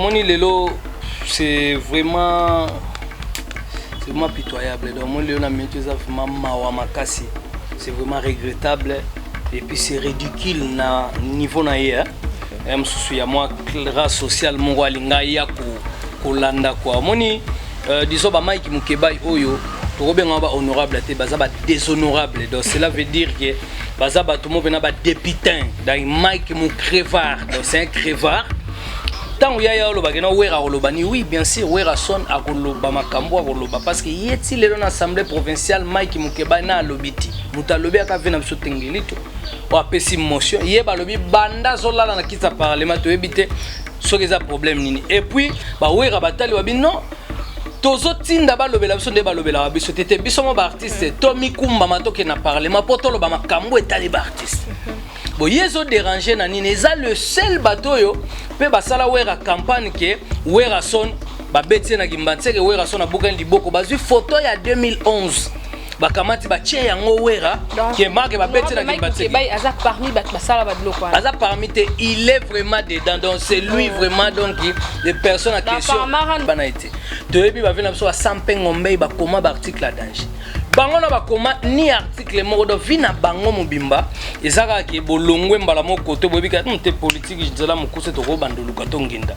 moni lelo c'est vraiment pitoyable. Donc mon Léon a mis tout ça vraiment mawa makasi. C'est vraiment regrettable et puis c'est ridicule na niveau na hier. Et je moi classe sociale mon walinga ya ko landa quoi. Moni disons ba Mike Mukeba oyo to bien ba honorable te baza ba déshonorable. Donc cela veut dire que baza ba tout monde ba dépitain dans Mike Mukrevard. Donc c'est un crevard. Tant yaya oloba kena wera oloba ni oui bien sûr wera son akoloba makambo akoloba parce que yeti lelo na assemblée provinciale Mike Mukeba na lobiti mutalobi akavena biso tengelito o apesi motion yeba lobi banda zolala na kita parlement to ebite soki za problème nini et puis ba wera batali wabi non tozo tinda balobela biso nde balobela biso tete biso mo ba artiste to mikumba matoke na parlement potolo ba makambo etali ba artiste. Bon, ils ont dérangé Nani, ils le seul bateau yo, pe basala wera campagne que wera son ba beti na gimbanse que wera son na bukan liboko bazu photo ya 2011. Ba kamati ba tie yango wera que marque ba beti na gimbanse. Ba aza parmi ba basala ba biloko. Aza parmi te, il est vraiment dedans donc c'est lui vraiment donc les personnes à question bana été. De bi ba vena biso 100 pengombe ba koma ba article la danger. Bango na bakoma ni article moko do vina bango mobimba ezaka ke bolongwe mbala moko to bobika te politique jizala mokuse to ko bandoluka to nginda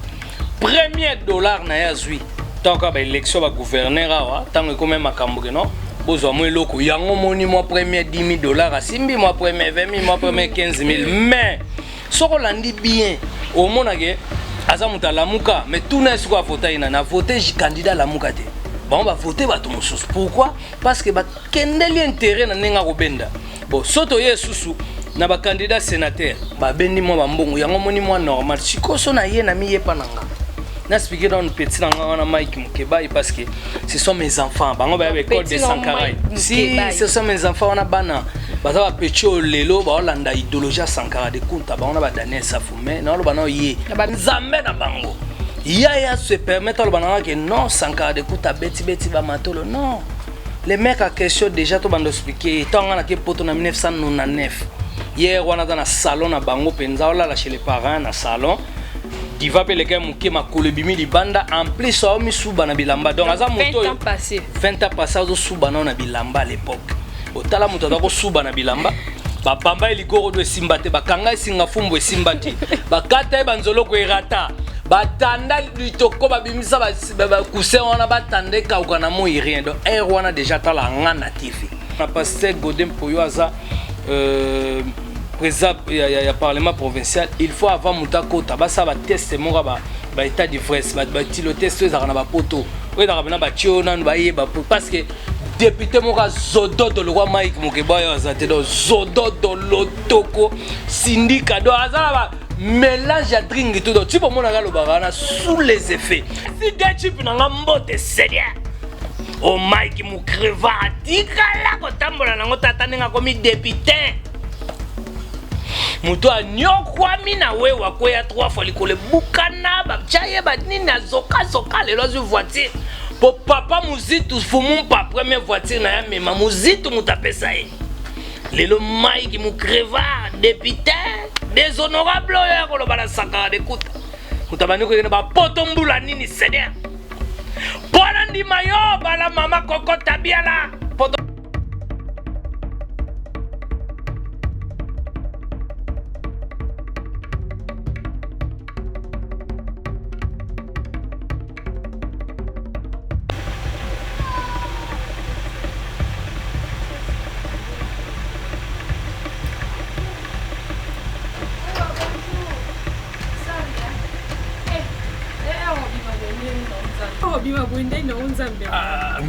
premier dollar na yazwi tant ka ba élection ba gouverneur awa tango ko même makambo ke no bozwa mo eloko yango moni mo premier 10 000 $ asimbi mo premier 20 000 mo premier 15 000 mais soko landi bien au mona ke aza mutala muka mais tout na siko voter ina na voter candidat la muka te. Bon, on va voter Batomoussous. Pourquoi? Parce que quel est l'intérêt dans Nenga Robenda? Bon, soto ye susu, na ba candidat sénateur, ba bendi mo bambongo, yango moni mo normal. Sikoso na ye na mi ye pananga. Na expliquer dans petit nanga na Mike Mukeba parce que ce sont mes enfants. Bango ba école de Sankara. Si ce sont mes enfants on a bana. Baza ba pecho lelo ba olanda idéologie Sankara de Kunta, ba on a ba Daniel Safoumé, na lo bana ye. Nzambe na bango. Yaya se permettre le banana que non Sankara de kuta beti ba matolo non les mecs à question déjà to bando expliquer tant on a que poto na 1999 hier on a dans la salon na bango penza là chez les parents na salon diva pe les gars muke makolebimi li banda en plus ça mi suba na bilamba donc aza moto 20 ans passé au suba na bilamba à l'époque otala moto da ko suba na bilamba ba pamba elikoro do simbate ba kanga singa fumbo simbate ba kata banzolo ko irata batanda litoko babimisa ba cousin wana batande ka ukana mo rien donc air wana déjà tala ngana TV na pasteur Godin Poyo aza président ya parlement provincial il faut avant mutako tabasa ba test mo ba état d'ivresse ba tilo test za na ba poto we da bana ba tiona ba yeba parce que député moka zodo do le roi Mike Mukeba yo azate do zodo do lotoko syndicat do azala ba mélange à drink tout donc tu peux mon agalo barana sous les effets si des types na mbote seigneur o Mike Mukreva tikala ko tambola na ngota nenga komi député muto anyokwa mina we wako ya 3 fois likole bukana ba chaye ba nina zoka le lozo voiture pour papa muzitu fumu pa première voiture na ya mema muzitu mutapesa ye lelo Mike Mukreva député déshonorable ya ko lobala Sankara de kuta kutabani ko ina ba potombula nini seigneur pona ndima yo bala mama koko tabiala poto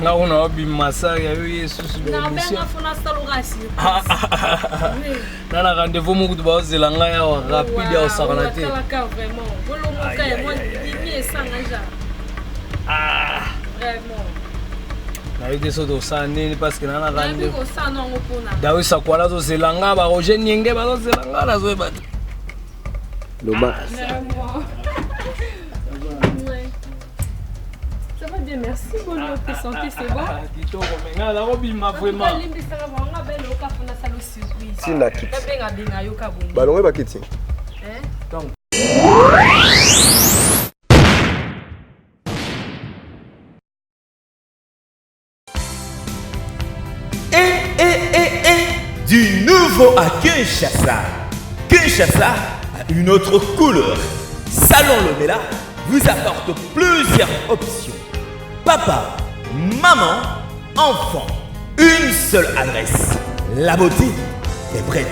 nga una obi masaka yo Yesus de mission na rendez-vous mu kutu ba zelanga ya rapide ya osakana te na ide so do sane parce que na rendez-vous dawe sakwala zo zelanga ba Roger Nyenge ba zo zelanga na zo ba loba. Merci pour votre santé, c'est bon. Si la quitte. Ballon est pas quitte. Nouveau à Kinshasa. Kinshasa a une autre couleur. Salon Lomela vous apporte plusieurs options. Papa, maman, enfant. Une seule adresse. La beauté est prête.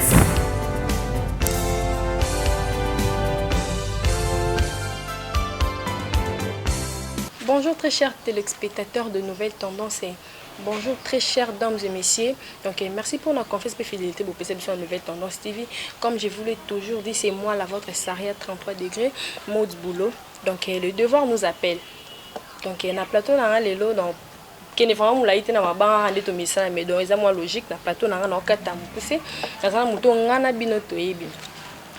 Bonjour très chers téléspectateurs de Nouvelles Tendances et bonjour très chères dames et messieurs. Donc merci pour la confiance et fidélité pour passer sur Nouvelles Tendances TV. Comme je vous l'ai toujours dit, c'est moi, la vôtre Saria 33 degrés, Maud Boulot. Donc le devoir nous appelle. Donc on a plateau dans les lots donc qui ne vraiment la été na mabanga rendre to message mais donc ça moi logique na plateau na na kata mupuse ça ça muto ngana bino to yebi.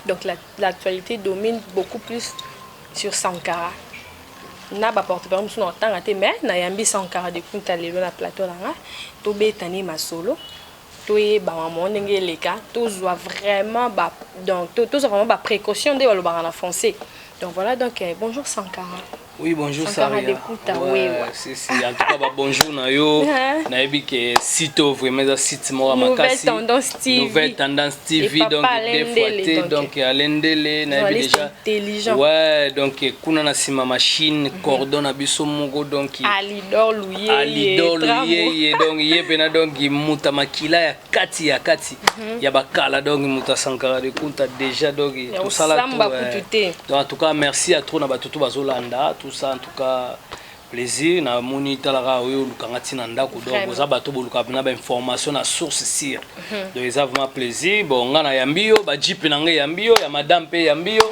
Donc l'actualité domine beaucoup plus sur Sankara. Na ba porte par exemple temps até mais na yambi Sankara de Kunta lelo na plateau na to betani masolo to e ba maman ndenge leka to zwa vraiment ba donc to vraiment ba précaution de le bar en français. Donc voilà donc bonjour Sankara. Oui, bonjour Saria. Ouais, c'est en tout cas bonjour Nayo. Naebi que site vraiment site moi makasi. Nouvelle tendance TV donc des fois donc alendele naebi déjà intelligent. Ouais, donc kuna na sima machine cordon na biso mongo donc Alidor Louye donc yebena donc muta makila ya kati ya bakala donc muta Sankara de Kunta déjà donc tout ça là tout. En tout cas merci à trop na batutu bazolanda tout ça en tout cas plaisir na moni talara oyo lukangati na ndako donc za bato boluka na ba information na source sire donc ça vraiment plaisir bon ngana yambio ba jeep na ngai yambio ya madame pe yambio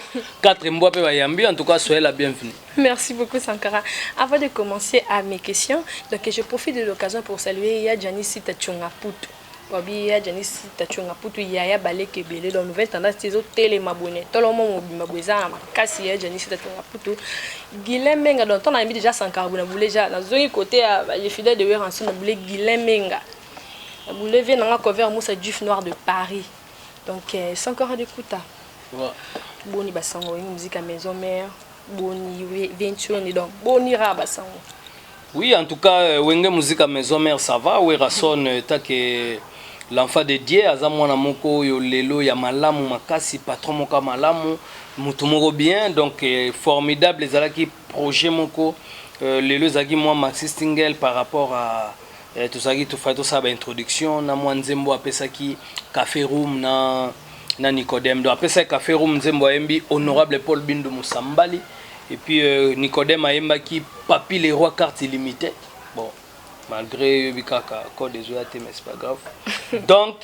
4 mboa pe ba yambio en tout cas soyez la bienvenue. Merci beaucoup Sankara. Avant de commencer à mes questions, donc je profite de l'occasion pour saluer ya Janice Tachungaputu. Wabi ya Janice Tachungaputu ya baleke belé dans Nouvelle Tendance tizo télé mabonné tout le monde mabouza makasi ya Janice Tachungaputu Guilhem Menga donc on a mis déjà Sankara na boulé déjà na zone côté les fidèles de Weranson na boulé Guilhem Menga na boulé vient na cover Moussa Duf Noir de Paris donc Sankara de Kuta boni basango musique à maison mère boni venture donc boni rabasango. Oui, en tout cas wenge musique à maison mère ça va Weranson take l'enfant de Dieu azamwana moko yo lelo ya malamu makasi patron moko malamu mutu moko bien donc formidable ezalaki projet moko lelo zaki moi Maxi Stingel par rapport à tout ça qui tout fait tout ça ba introduction na moi Nzembo apesaki Café Room na Nicodème donc apesaki Café Room Nzembo embi honorable Paul Bindu Musambali et puis Nicodème ayemba qui Papi les rois carte illimitée bon malgré bikaka code des OAT mais c'est pas grave donc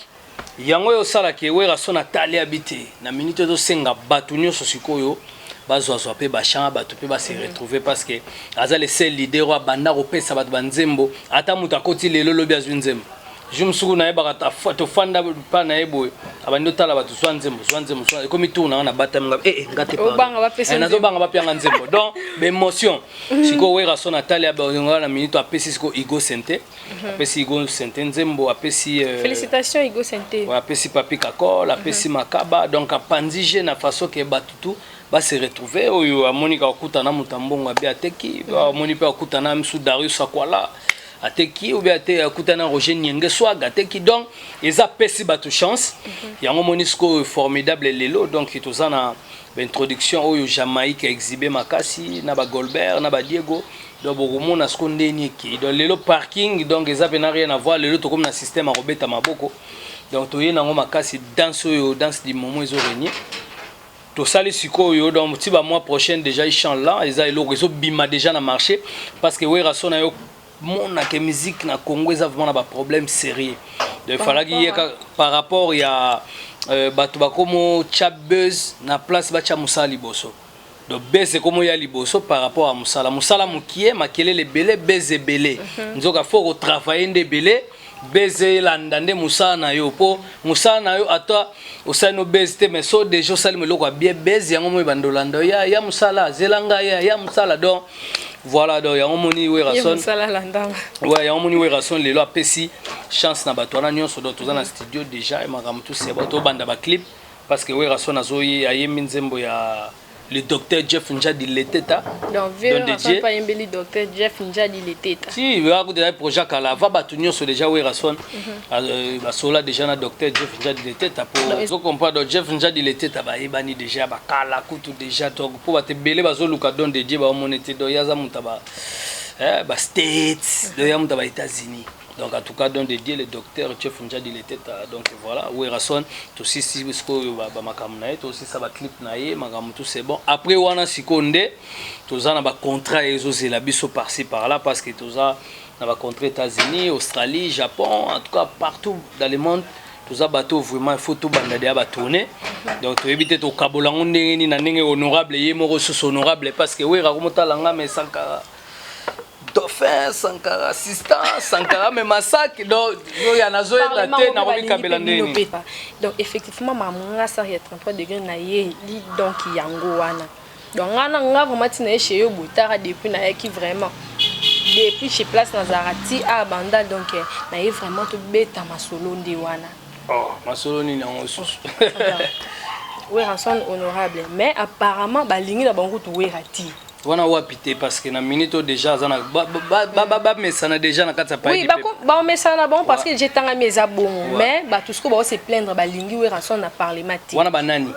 yango yo sala ke wera sona tali habité na minute to senga batunyo sosikoyo bazwa pe ba chamba batu pe ba se retrouver parce que aza le seul leader wa banda ko pesa batu banzembo ata muta koti lelo lobi azwi nzembo jumsuku na yeba ta photo fanda pa na yebo abandi tala batu swanzembo comme tourna na batamga ngate pa obanga ba pesa na zo banga ba pianga nzembo donc l'émotion siko wera sona tali abonga na minute apesi siko Igo Sente apesi Igo Sente nzembo apesi félicitations Igo Sente ouais apesi Papi Kakol apesi Makaba donc apandige na façon que batutu ba se retrouver oyo amonika okutana mutambongo abiateki amonipa okutana msu Darius Akwala ateki ou bien akutana Roger Nyenge Swaga ateki donc eza pesi batu chance yango monisco formidable lelo donc tozana introduction oyo Jamaïque exhibé makasi na ba Goldberg na ba Diego donc bokomona sko ndeni ki donc lelo parking donc eza pena rien à voir lelo to comme na système a robeta maboko donc toye nango makasi danse oyo danse du moment ezo régner to sali sikoyo donc ti ba mois prochain déjà il chante là eza eloko ezo bima déjà na marché parce que wera sona yo mona que musique na Congo eza vraiment ba problème sérieux donc il fallait qu'il y ait par rapport il y a batu bakomo chabuzz na place ba cha musala liboso donc beze komo ya liboso par rapport à musala mukie makele le belé beze belé nzoka faut travailler nde belé beze landande musala na yo po musala na yo ata osano beze te mais so déjà sali meloko bien beze yango mo bandolando ya musala zelanga ya musala donc voilà donc yango moni werason ouais yango moni werason lelo apesi chance na bato wana nyonso donc toza na studio déjà et makambo tout c'est bato banda ba clip parce que werason azoyi ayembi nzembo ya le docteur Jeff Njadi Leteta. Donc, vieux, pas embelli docteur Jeff Njadi Leteta. Si, il y a un projet qui a battu sur déjà où Rason. Sola déjà na docteur Jeff Njadi Leteta pour comprendre Jeff Njadi Leteta ba ebani déjà ba kala kutu déjà pour te belé ba zo luka don de Dieu ba monete do yaza mutaba ba States do ya mutaba États-Unis. Donc en tout cas don de Dieu le docteur Jeff Njadi Leteta. Donc voilà où Rason tout si parce que ba makamna et aussi ça ba clip na ye makam tout c'est bon. Après wana sikonde toza na ba contrat ezo zela biso par-ci par-là parce que toza na ba contrat États-Unis, Australie, Japon, en tout cas partout dans le monde. Tous les bateaux vraiment il faut tout bandader à tourner. Donc tu évites au Kabolango ni na ndenge honorable et mo ressources honorable parce que oui rakomota langa mais Sankara dauphin Sankara assistant Sankara mais massacre donc il y a na zoé la tête na robi kabela ndeni. Donc effectivement mamunga ça il y a 33 degrés na ye donc yango wana. Donc nga vraiment tina chez yo botara depuis na qui vraiment depuis chez place Nazarati à Banda donc na ye vraiment to beta masolo ndi wana. Oh, masolo ni nango susu. Oui, Ranson honorable mais apparemment balingi na bango to werati. Wana wapité parce que na minute déjà zana ba mesana déjà na kata pa. Oui, ba mesana bon parce que j'étais en mesa bon mais ba tout ce que ba se plaindre balingi we Ranson na parlement. Wana banani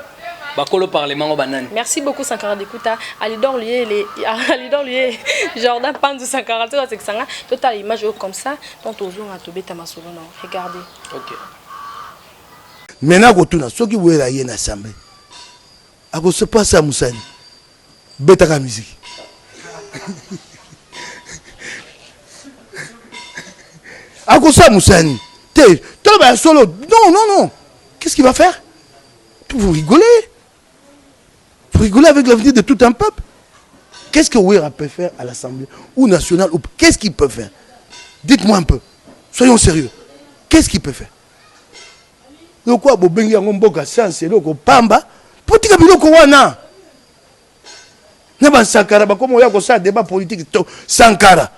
bakolo parlement banane. Merci beaucoup Sankara d'écouter. Alidor lié Jordan Pandu Sankara c'est que ça total image comme ça donc toujours à tobeta masolo non regardez. OK. Maintenant kotuna soki wera ye na sambe. Ako se passe à Moussani. Beta ka musique. Ako sa Moussani. Toi ba solo. Non. Qu'est-ce qu'il va faire? Vous rigolez? Vous rigolez avec l'avenir de tout un peuple? Qu'est-ce que Ouera peut faire à l'Assemblée ou nationale? Qu'est-ce qu'il peut faire? Dites-moi un peu. Soyons sérieux. Qu'est-ce qu'il peut faire? Le quoi bobengi yango mboka science loko pamba politique biloko wana. Na ba Sankara ba komo ya ko sa débat politique to Sankara.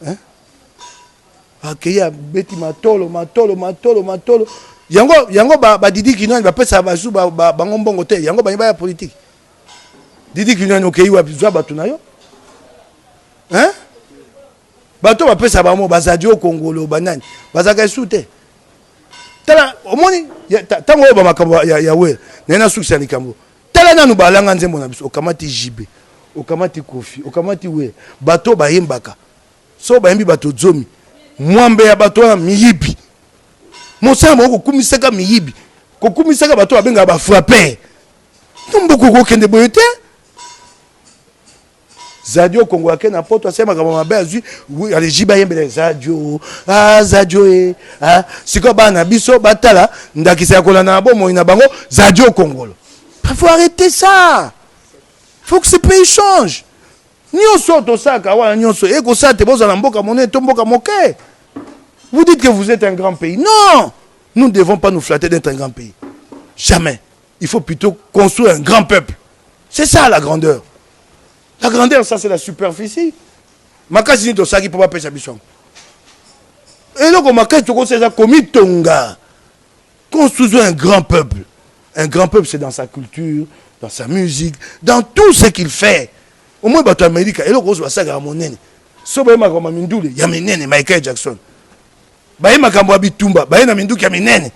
Hein? Akeya beti matolo. Yango ba Didi Kinani ba pesa ba zu ba ngombongo te yango ba ya politique. Didi Kinani okeyi wa bizwa batu na yo. Hein? Bato ba pesa ba mo bazadio Congolo banani. Bazaka soute. Tala omoni tango ba makambo ya we. Nena succès ni kambo. Tala nanu balanga nzembo na biso okamati jibe. Okamati kofi, okamati we. Bato ba yembaka. So ba yembi bato zomi. Mwambe ya bato na miyibi. Mosamba okukumisaka miyibi. Kokumisaka bato abenga ba frapper. Tumboko ko kende boyote. Zadio Congo akena poto asema kama mabe azui alijiba yembele Zadio. Zadio siko bana biso batala ndakisa ya kolana na bomo ina bango Zadio Congolo. Faut arrêter ça. Faut que ce pays change. Nyonso to saka wa nyonso eko sa te boza na mboka monnaie to mboka moke. Vous dites que vous êtes un grand pays. Non! Nous ne devons pas nous flatter d'être un grand pays. Jamais. Il faut plutôt construire un grand peuple. C'est ça la grandeur. La grandeur, ça c'est la superficie. Makasi ni to saki pour pas pêcher bichon. Et donc makasi to c'est ça comme tonga. Construisons un grand peuple. Un grand peuple c'est dans sa culture, dans sa musique, dans tout ce qu'il fait. Au moins bato Amérique et donc on ça ga monene. So ba ma comme Mindule, ya menene Michael Jackson. Baye makambo abitumba baye na minduki ya minene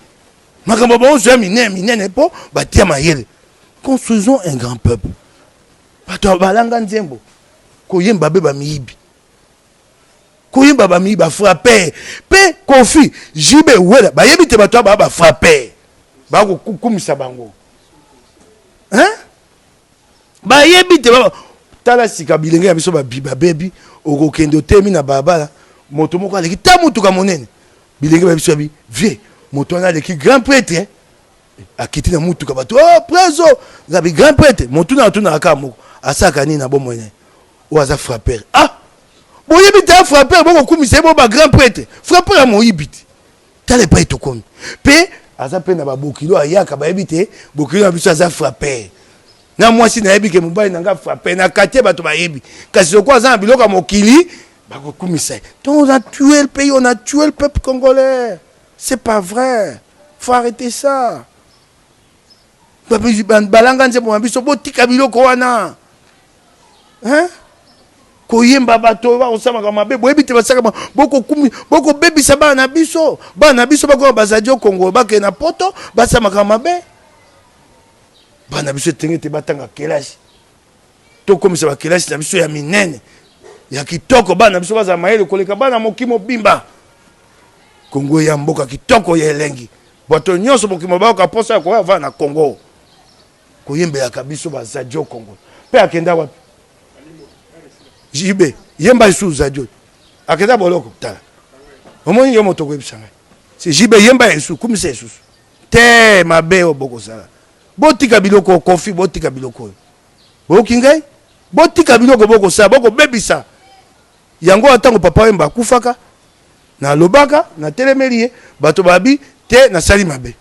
makambo bonzo ya minene po batia mayele. Construisons un grand peuple. Bato balanga nzembo koyemba beba miyibi koyemba ba miyiba frapper pe kofi jibe wela bayebi te bato ba frapper ba ko kumisa bango hein bayebi te ba tala sika bilenge ya biso ba biba baby okokendo temi na babala moto moko aleki ta mutu ka monene bilenge ba biso bi vie moto na leki grand prêtre akiti na mutu ka bato preso ngabi grand prêtre motu na tuna aka moko asaka ni na bomwene oaza frapper boyebi ta frapper boko kumisa bo ba grand prêtre frapper ya moyibiti tale pa etokomi pe aza pe na ba bokilo ayaka bayebi te bokilo na biso aza frapper na mwasi na yebi ke mobali nanga frapper na quartier bato bayebi kasi okwa aza na biloko mokili bako kumisa. Donc on a tué le pays, on a tué le peuple congolais. C'est pas vrai. Faut arrêter ça. balanga nzembo na biso botika biloko wana hein koyemba bato bakosamaka mabe boyebi te basaka bokobebisa bana na biso bakoma bazadio Congo bakende na poto basamaka mabe bana na biso etenge te batanga kelasi tokomisa bakelasi na biso ya minene ya kitoko bana na biso bazala mayele koleka bana moki mobimba Congo ya mboka kitoko ya elengi bato nyonso mokimo bayoka posa ya koya vana na Congo koyembelaka biso bazadio Congo mpe akenda wapi jibe yemba isu zadio akenda boloko tala omoni yo moto koyebisa ngai si jibe yemba isu kumisa isusu te mabe oboko sala botika biloko kofi botika biloko boki ngai botika biloko boko sala boko bebisa yango atango papa yemba kufaka na lobaka na telemeli bato babi te na sali mabe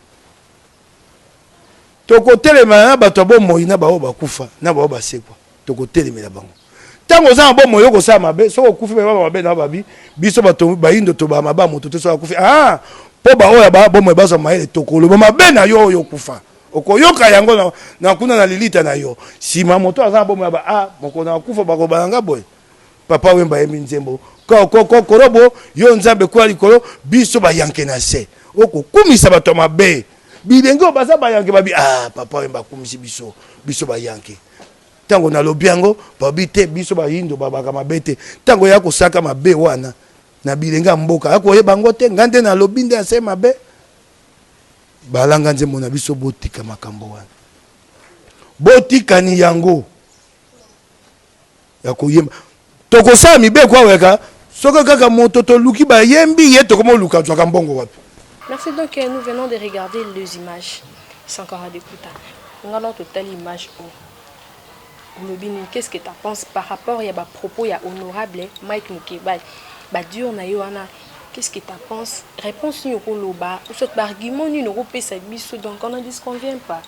toko telema na bato bomoi na bao bakufa na bao basekwa toko telemela bango tango za bomoi yoko sa mabe soko kufi ba mabe na babi biso bato bayindo to ba maba moto to so kufi po ba oya ba bomoi ba so maele toko lo mabe na yo kufa okoyoka yango na kuna na lilita na yo sima moto aza bomoi ba moko na kufa ba ko balanga boy papa wemba yemi nzembo korobo yo nzambe kwa likolo biso ba yanke na se okokumisa bato mabe bilenge baza bayanke babi papa wemba kumisi biso bayanke tango na lobiango babi te biso bayindo babaka mabe te tango ya kosaka mabe wana na bilenga mboka akoyeba ngo te ngande na lobinde ase mabe balanga nzembo na biso botika makambo wana botika ni yango ya koyemba tokosala mibe kwa weka soka kaka moto toluki bayembi ye tokomoluka zwaka mbongo wapi. Merci, donc nous venons de regarder les images. C'est encore à d'écouter. On a dans total image au Lobini. Qu'est-ce que tu penses par rapport à des propos honorable Mike Mukeba dur na yoana. Qu'est-ce que tu penses? Réponse ni au loba ou cet argument ni au pesa biso donc on n'en disconvient pas.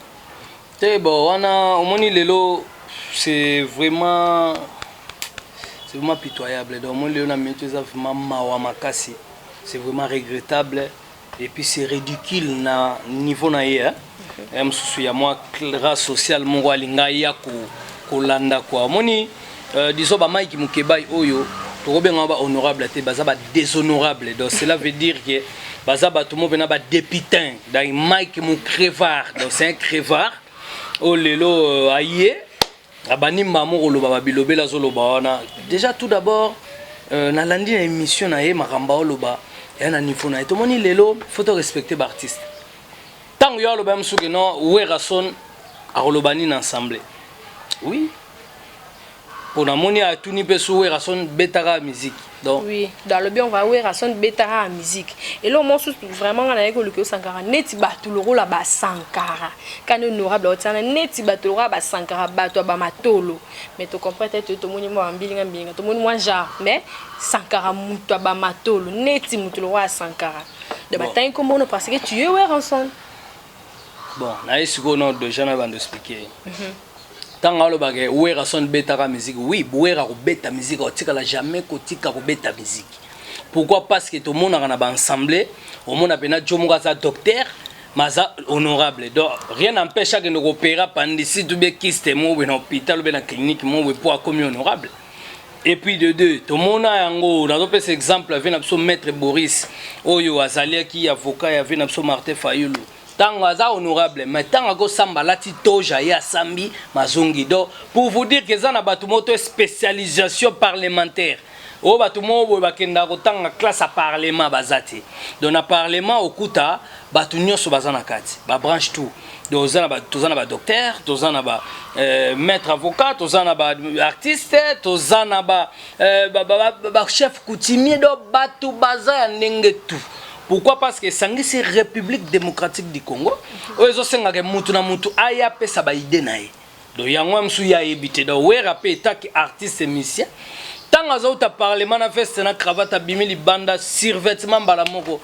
C'est bon, on a au moni lelo c'est vraiment pitoyable. Donc mon Léon a mis tout ça vraiment mawa makasi. C'est vraiment regrettable. Et puis c'est ridicule na niveau na ye msusu ya moi classe sociale mongo alinga ya kolanda kwa moni disons ba Mike Mukeba oyo to benga ba honorable te baza ba déshonorable donc cela veut dire que baza ba tout monde ba dépitin dans Mike Mukrevard donc c'est un crevard o lelo aye abani mamo oloba ba bilobela zoloba wana déjà tout d'abord na landi na émission na ye makamba oloba et un niveau na tout moni lelo faut respecter l'artiste tant yo aloba msuke no werason a rolobani ensemble oui pour na moni a tuni pe sou werason betara musique donc oui dans le bien on va werason betara musique et là mon sous vraiment on a que Sankara neti batuloro la ba Sankara quand honorable otana neti batuloro ba Sankara bato ba matolo mais tu comprends peut-être tout moni moi mbilinga tout moni moi genre mais Sankara muto ba matolo neti mutuloro a Sankara de bataille comme on parce que tu es werason bon là est-ce qu'on a déjà avant de expliquer tant à le bagage werason betara musique oui boera ko beta musique otika la jamais kotika ko beta musique pourquoi parce que tout le monde a un ensemble au monde a pena jomoka sa docteur maza honorable donc rien n'empêche que nous opéra pendant si tout bien kiste mo ben hôpital ben clinique mo pour comme honorable et puis de deux tout le monde a yango dans d'autres exemples avec notre maître Boris oyo azali qui avocat y avait notre Martin Fayulu tant aza honorable mais tant ago samba lati toja ya sambi mazongi do pour vous dire que ça na batu moto spécialisation parlementaire o batu mo bo bakenda ko tanga classe à parlement bazati dans na parlement okuta batu nyonso bazana kati ba branche tout tozana ba docteur tozana ba maître avocat tozana ba artiste tozana ba chef coutumier do batu baza ndenge tout. Pourquoi? Parce que c'est République démocratique du Congo. Ozo senga ke mutu na mutu aya pesa ba idée na ye. Do yango msu ya ebité do we rapé tak artiste musicien. Tanga zo ta parlement na feste na cravate bimili banda survêtement bala moko.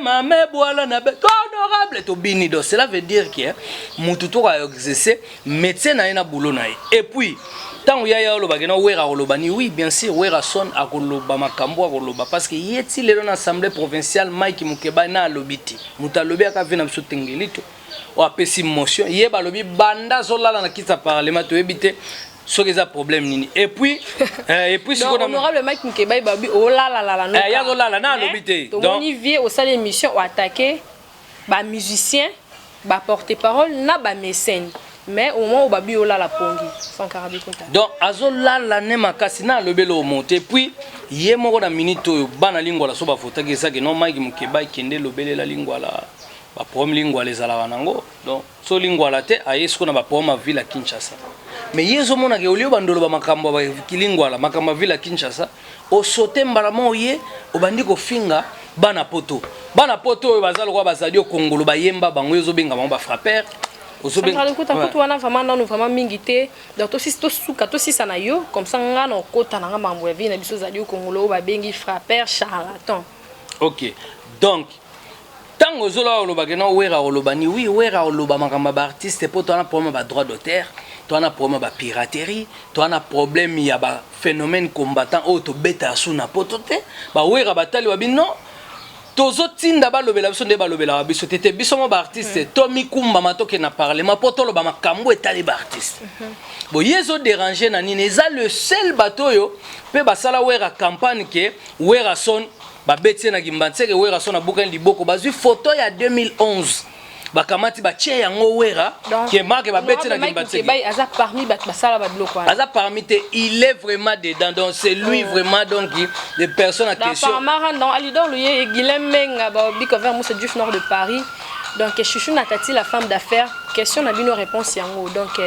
Mame boala na be honorable to bini do cela veut dire que mutu to a exercer médecin na ina boulot na ye. Et puis tant yaya oloba kena wera olobani oui bien sûr wera son akoloba makambo akoloba parce que yeti lelo na assemblée provinciale Mike Mukeba na lobiti mutalobi aka vena mso tengelito ou apesi motion yé balobi banda zolala na kita parlement to ebité ce que ça problème nini et puis ce qu'on honorable Mike Mukeba babi oh là là là là ya zo là là na lobité donc on y vient au salle émission ou attaquer ba musicien ba porte-parole na ba mécène mais au moment où babi oh là la pongi sans carabi konta donc azo là là ne makasi na lobelo monter puis yé moko na minute bana lingwa la so ba fotaki ça que non Mike Mukeba kende lobele la lingwa la ba problème lingwa les ala wanango donc so lingwa la te aye ce qu'on a ba problème ville à Kinshasa. Mais yezo mona ke olio bandolo ba makambo ba kilingwala makamba villa Kinshasa o sote mbalamo ye obandi ko finga bana poto oyo bazalo kwa bazali o Kongolo ba yemba bango yezo benga ba frapper ozobenga kuta kutu wana vraiment non vraiment mingité donc to suka to sisa na yo comme ça ngana okota na mambo ya vina biso zali o Kongolo ba bengi frapper charlatan. OK. Donc tango zola oloba ke na wera olobani oui wera oloba makamba ba artiste poto na problème ba droit d'auteur. Tu as un problème de piraterie, tu as un problème il y a un phénomène combattant auto bêta sous na potote ba wera batali wabi non tozo tinda ba lobela biso nde ba lobela biso tete biso mo ba artiste Tommy Kumba matoke na parlement potolo ba makambo etali ba artiste bo yezo déranger na nini eza le seul bateau yo pe basala wera campagne ke wera son ba betie na gimbanseke wera son na bukan liboko bazwi photo ya 2011 bakamati batie yango wera qui est marqué ba bête na gimbatseki aza parmi basala ba bloko aza parmi te il est vraiment dedans donc c'est lui vraiment donc les personnes en question dans Alidor Louye Guilhem Menga ba biko vers Moussa Diouf nord de Paris donc Chouchou Natati la femme d'affaires question na bino réponse yango donc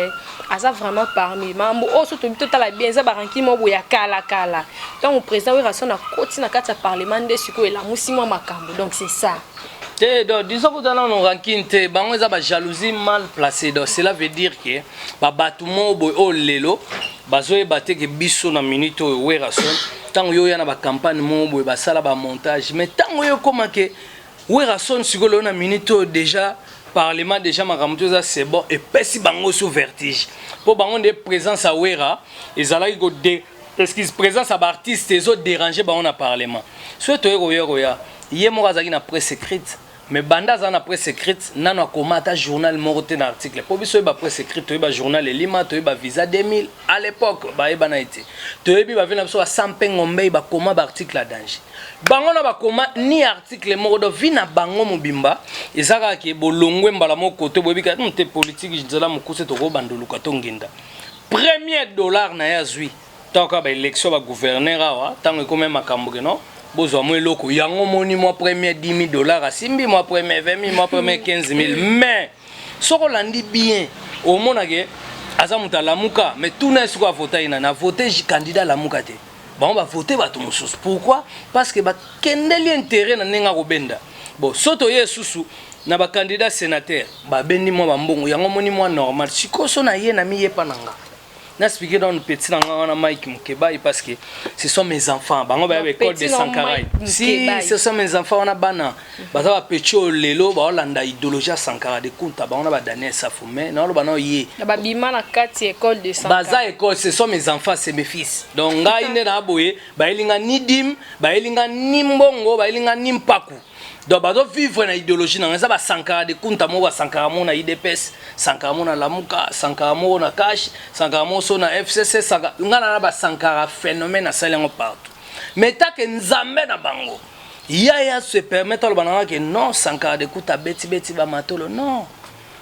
aza vraiment parmi mambo o so to tala bien za baranki mo boya kala donc le président wera son na koti na kati ya parlement de siko ela musimo makambo donc c'est ça. Donc, disons que dans nos rankings, il y a une jalousie mal placée. Donc, cela veut dire que battement au lelo, bazoe batte que biso na minute au werason, tant yo ya na ba campagne mo boy basala ba montage, mais tant yo comment que werason sigolo na minute déjà parlement déjà makamuto ça c'est bon et pesi bango sous vertige. Pour bango de présence à wera, ils allaient go de excuse présence à artiste les autres déranger bango na parlement. Soit to roya yé mo azaki na presse écrite. Mais banda za na presse écrite nano akomata journal moroté na article po biso ba presse écrite to ba journal elima to ba visa 2000 à l'époque ba eba na été to ebi ba vena biso ba sampe ngombe ba koma ba article à danger bango na ba koma ni article moko do vina bango mobimba ezaka ke bolongwe mbala moko to bobi ka te politique jizala mukuse to ko bandoluka to nginda premier dollar na yazwi tant ba élection ba gouverneur awa tant ko même makambo ke non bozo mo eloko yango moni mo premier $10,000 asimbi mo premier 20,000 mo premier 15,000 mais soko landi bien au monake aza muta lamuka mais tout n'est quoi voter na voter candidat lamuka te bon ba voter ba tout mususu pourquoi parce que ba kendeli intérêt na nenga kobenda bon soto ye susu na ba candidat sénateur ba bendi mo ba mbongo yango moni mo normal sikoso na ye na mi ye pananga. Je expliqué dans le petit dans Mike Mukeba parce que ce sont mes enfants. Bango ba école de Sankara. Si ce sont mes enfants on a bana. Baza ba pecho lelo ba olanda idéologie Sankara de Kunta ba on a ba Daniel Safoumé. Non ba no yé. Ba bima na kati école de Sankara. Baza école ce sont mes enfants c'est mes fils. Donc nga ine na boye ba elinga ni dim, ba elinga ni mbongo, ba elinga ni mpaku. Donc ba do vivre na idéologie na ça ba Sankara de Kunta mo ba Sankara mo na IDPS, Sankara mo na Lamuka, Sankara mo na Cash, Sankara mo so na FCC, Sankara ngana ba Sankara phénomène à salengo partout. Mais ta que nzambe na bango. Ya se permettre le banana que non Sankara de Kunta beti ba matolo non.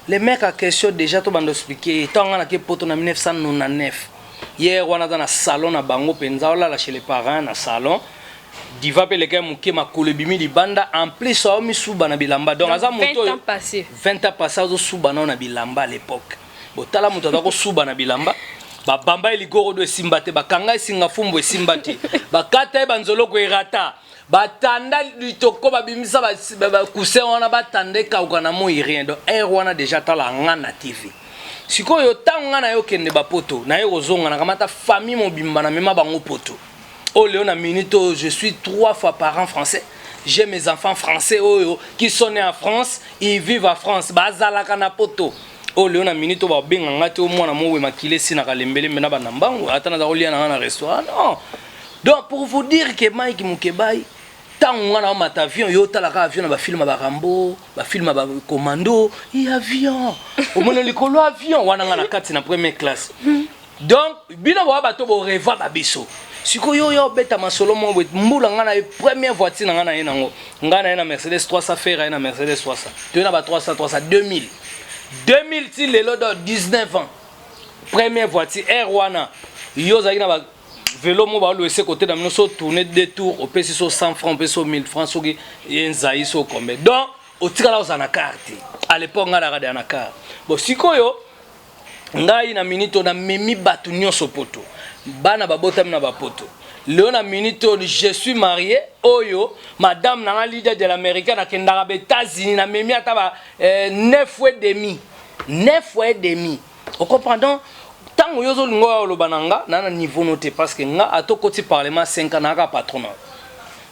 Les mecs à question déjà to bando expliquer tant ngana ke poto na 1999. Hier on a dans la salon na bango penza là chez les parents na salon. Diva pe leka muke makolo bimi di banda en plus so mi suba na bilamba donc aza moto 20 ans passé azo suba na bilamba à l'époque botala moto azako suba na bilamba ba bamba eligoro do simbate ba kanga singa fumbo simbate ba kata banzolo ko erata ba tanda litoko ba bimisa ba cousin wana ba tande ka ukana mo rien donc un wana déjà tala ngana TV sikoyo tanga na yo kende ba poto na yo zonga na kamata famille mobimba na mema bango poto. Oh Léon a minute, je suis 3 fois par an français. J'ai mes enfants français qui sont nés en France, ils vivent en France. Bazala kanapoto. Oh Léon a minute, ba benga ngati au moins na mo we makile sina kalembele mena banambango atana za olia na restaurant. Non. Donc pour vous dire que Mike Mukeba tant on a un avion yo talaka avion ba film ba Rambo ba film ba commando et avion au moins l'école avion wana ngana kati na première classe donc bino ba bato bo rêve ba biso siko yo beta masolo mo mbula ngana première voiture ngana yenango ngana na Mercedes 300 fer na Mercedes 300 tu na ba 300 2000 ti lelo de 19 ans première voiture Air wana yo za ina ba vélo mo ba lo ese côté na so tourner deux tours au pesi so 100 francs peso 1000 francs so ki enzayi so combien donc au tikala osana carte à l'époque ngala rada na carte bon sikoyo ngai na minute na memi batu nyonso poto bana babota na bapoto leo na minute je suis marié oyo madame na leader de l'américaine na kendara ba États-Unis na memi ata ba 9 fois demi on comprend tant que yo lingo lo bananga na niveau noté parce que nga ato koti parlement 5 ans na patronat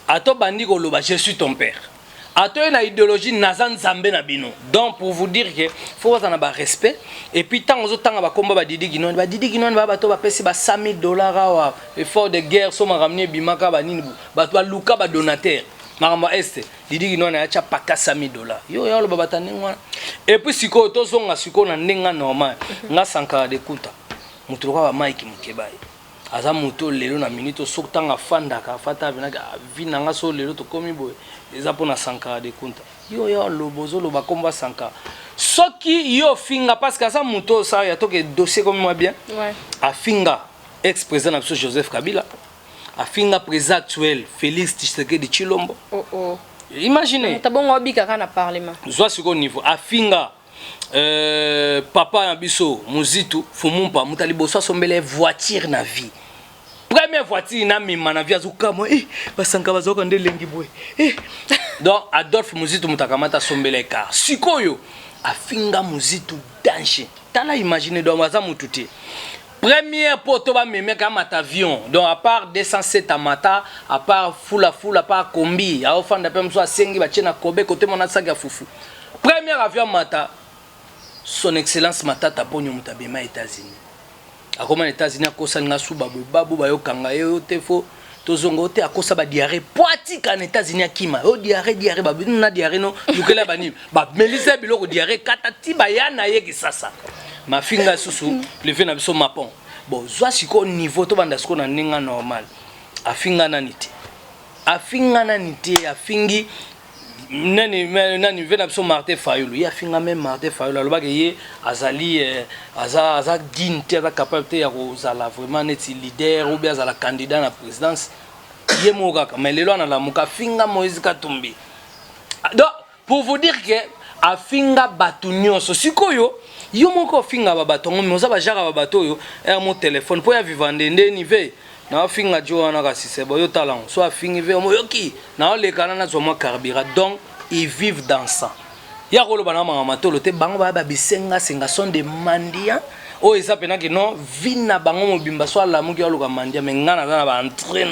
ato bandi ko loba je suis ton père ato na idéologie nazan nzambe na bino donc pour vous dire que faut avoir un respect et puis tant que tanga ba komba ba didi ginon ba bato ba pesi ba $100,000 wa effort de guerre so ma ramener bimaka ba nini bato ba luka ba donateur maramba este didi ginon na cha paka $100,000 yo lo ba batani ngwana et puis siko to zonga siko na ndenga normal nga sankara de kuta muturuka ba Mike Mukebai aza muto lelo na minute sokutanga fandaka fata vinaka vinanga so lelo to komi boy eza pona sankara de kunta yo lobozo lo bakomba sankara soki yo finga parce que ça muto ça ya to que dossier comme moi bien ouais a finga ex président na Joseph Kabila a finga président actuel Félix Tshisekedi Tshilombo imaginez tabongo bika kana parlement soit sur au niveau a finga papa na biso muzitu fumumpa mutali boso sombele voiture na vie première voiture na mima na vie azukamo basanka bazoka ndelengi boy donc Adolphe muzitu mutakamata sombele car sikoyo afinga muzitu danger tala imaginer donc baza mututi première poto ba meme ka mata avion donc à part 207 amata à part fula à part kombi a ofanda pe mso asengi ba chena kobe côté mona saga fufu premier avion mata son excellence matata ponyo mutabema États-Unis akoma États-Unis akosa nga suba babu bayo kanga yo tefo tozongo te akosa ba diarrhée poati kan États-Unis akima o diarrhée babu na diarrhée no lukela bani ba melisa biloko diarrhée katati bayana yeki sasa mafinga susu levé na biso mapon bon zwa siko niveau to banda siko na ninga normal afinga nanite afingi nani vena biso Martin Fayulu ya finga même Martin Fayulu aloba ke ye azali aza dinte aza capable te ya kozala vraiment neti leader ou bien azala candidat na présidence ye mokaka mais lelo na la muka finga Moïse Katumbi donc pour vous dire que afinga batu nyonso sikoyo yo moko finga ba bato ngo moza ba jara ba bato yo mo téléphone po ya vivande ndeni ve na finga jo na ka sisebo yo talent so afingi ve mo yoki na le kana na zo mo carburant donc ils vivent dans ça ya ko lo bana ma matolo te bango ba bisenga senga son de mandia o eza pena que non vina bango mo bimba so la muki aluka mandia mengana na ba entraîner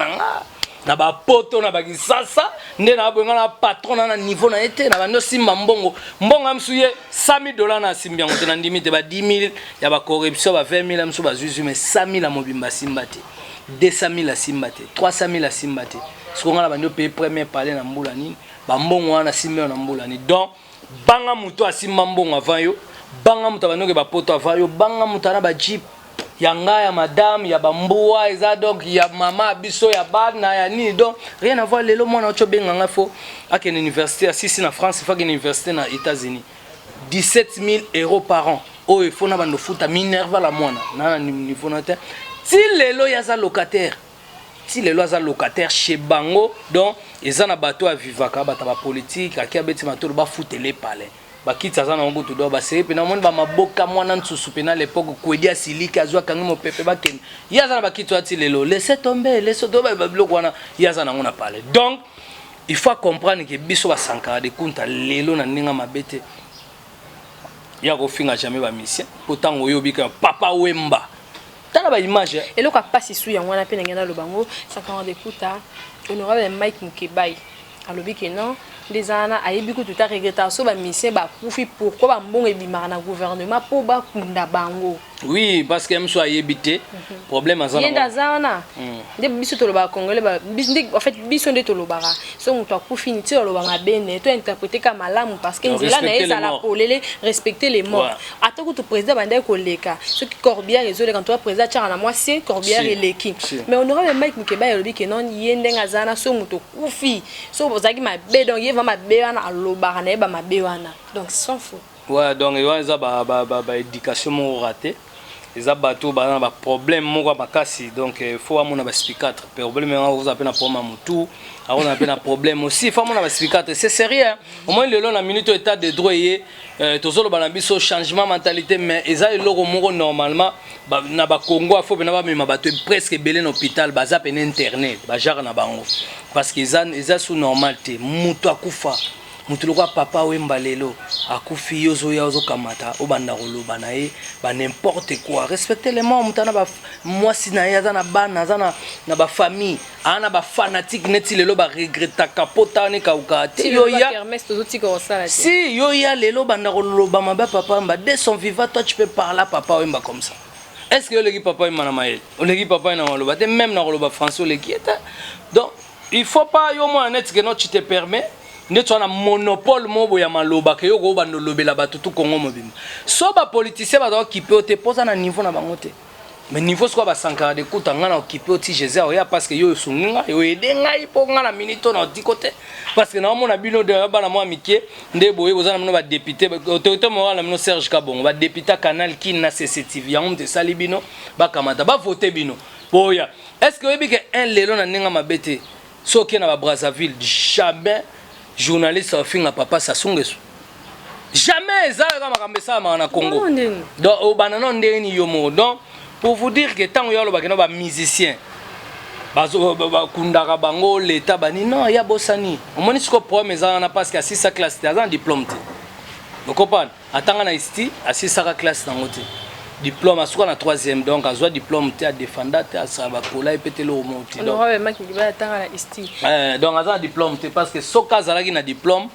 na ba poto na ba kisasa nde na bonga na patron na niveau na été na bando simba mbongo amsuye $100,000 na simbi yango te na ndimi te ba 10,000 ya ba corruption ba 20,000 amsu ba zuzu mais 100,000 na mobimba simba te 200,000 à Simbate, 300,000 à Simbate. Ce qu'on a besoin payer premier parler na mbulani, bambongo wana simbe na mbulani. Donc banga muto a simbambongo avant yo, banga muto banoke ba poto avant yo, banga muto na ba jeep. Yanga ya madame, ya bamboua, eza donc ya mama biso ya bana ya ni donc rien à voir lelo mona ocho benga ngafo à une université ici en France, il faut une université na États-Unis. 17,000 € par an. Oh, il faut na bando futa minerva la mona. Na niveau na terre. Si lelo yaza locataire chez bango donc eza na bato a vivaka bata ba politique akia beti matolo ba futele palais ba kitsa za na ngo to do ba se pe na moni ba maboka mwana nsusu pe na l'époque kwedia silika azwa kangi mo pepe ba ken yaza na ba kitwa ti lelo laissez tomber ba biloko wana yaza na ngona palais donc il faut comprendre que biso ba sankara de kunta lelo na ninga mabete ya ko finga jamais ba mission pourtant oyobika papa Wemba tala ba image et le passe sous ya wana pe na ngena lo bango sakana de kuta honorable Mike Mukebai alobi ke non des ana ayebi ko tuta regreta so ba mission ba kufi pourquoi ba mbongo ebimaka na gouvernement po ba kunda bango Oui, parce que je suis habité. Problème à ça. Il y a Zana. Des bisous to le congolais, en fait, bisous de Tolobara. Si on t'a fini, tu as bien, tu as interprété comme malam parce que nous allons respecter les morts. Attends que tu président Bandai Koleka. Ce qui Corbière et Zolé quand tu as président Tchana, moi c'est Corbière et Leki. Mais on aura le mec qui va le dire que non, il y a un Zana, so moto koufi. So vous avez ma bé, donc il va ma béana à l'Obara, ma béana. Donc s'en fout. Ouais, donc il y a une éducation ratée. Les abattus ont un problème, donc il faut avoir un psychiatre. Le problème, vous avez un problème aussi. Il faut avoir un psychiatre. C'est sérieux. Au moins, le long de la minute, l'état de droit, tout le changement de mentalité, mais ils ont normalement, dans le Congo, il faut presque belé dans l'hôpital, ils ont internet, parce qu'ils sont sous normalité. Moutou akufa. Mutuluka papa wemba lelo akufi yozo ya ozo kamata obanda koloba na ye ba n'importe quoi respecter les morts mutana ba mwasi na ya na bana zana na ba famille ana ba fanatique neti lelo ba regretta kapota ne kauka te yo ya si yo ya lelo banda koloba ma ba papa mba dès son vivant toi tu peux parler à papa wemba comme ça. Est-ce que le qui papa wemba na mael on le qui papa na koloba te même na koloba français le qui était donc il faut pas yo moi net que non tu te permets. Nous avons un monopole ya maloba ke yo ko bando lobela bato tout Congo mobimba. So ba politicien ba occupé te pose na niveau na bango te. Mais niveau soit ba sankara de kuta ngana occupé oti Jésus oya parce que yo sunga yo edenga ipo ngana minito na di côté parce que na mona bino de ba na moi miké nde boye kozana mino ba député autorité morale na mino Serge Kabongo ba député canal qui na CCTV ya mte salibino ba kamata ba voter bino. Boya. Est-ce que oyebi ke un lelo na ninga mabete so ke na ba Brazzaville jamais journaliste au fin à papa Sassou jamais ça comme ça en Congo donc au banana ndeni yomo donc pour vous dire que tant yalo ba ba musicien bazo kundaka bango l'état bani non ya bosani au moins ce que problème ça na parce que à 6 classe t'as un diplôme vous comprenez attends na isti à 6 classe dans côté diplôme à soit na 3e donc à soit diplôme tu as défendu tu as ça va coller peut-être le monter donc donc à diplôme parce que so cas là qui na diplôme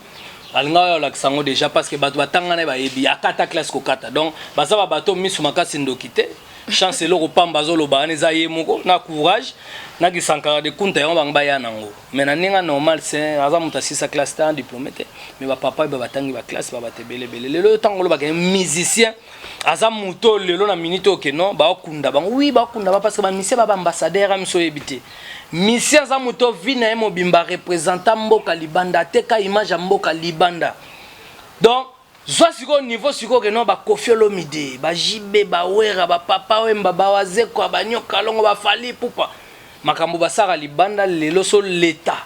alinga la sango déjà parce que bato batanga na ba yebi akata classe ko kata donc baza ba bato misu makasi ndokite chance le kopamba zo lo ba neza yemoko na courage na ki sankara de kunta yo banga ya nango mais na ninga normal c'est aza muta 6 classe ta diplômé mais ba papa ba batangi ba classe ba batebele bele le tango lo ba musicien aza muto lelo na minito ke non ba okunda bango oui ba okunda ba parce que ba mission ba ambassadeur am so ebité mission aza muto vina e mobimba représentant mboka libanda te ka image ya mboka libanda donc soit sur niveau sur que non ba Koffi Olomide ba Jibe ba Wera ba Papa Wemba ba Wazeko ba Nyoka Longo ba Fally Ipupa makambo ba sara libanda lelo so l'état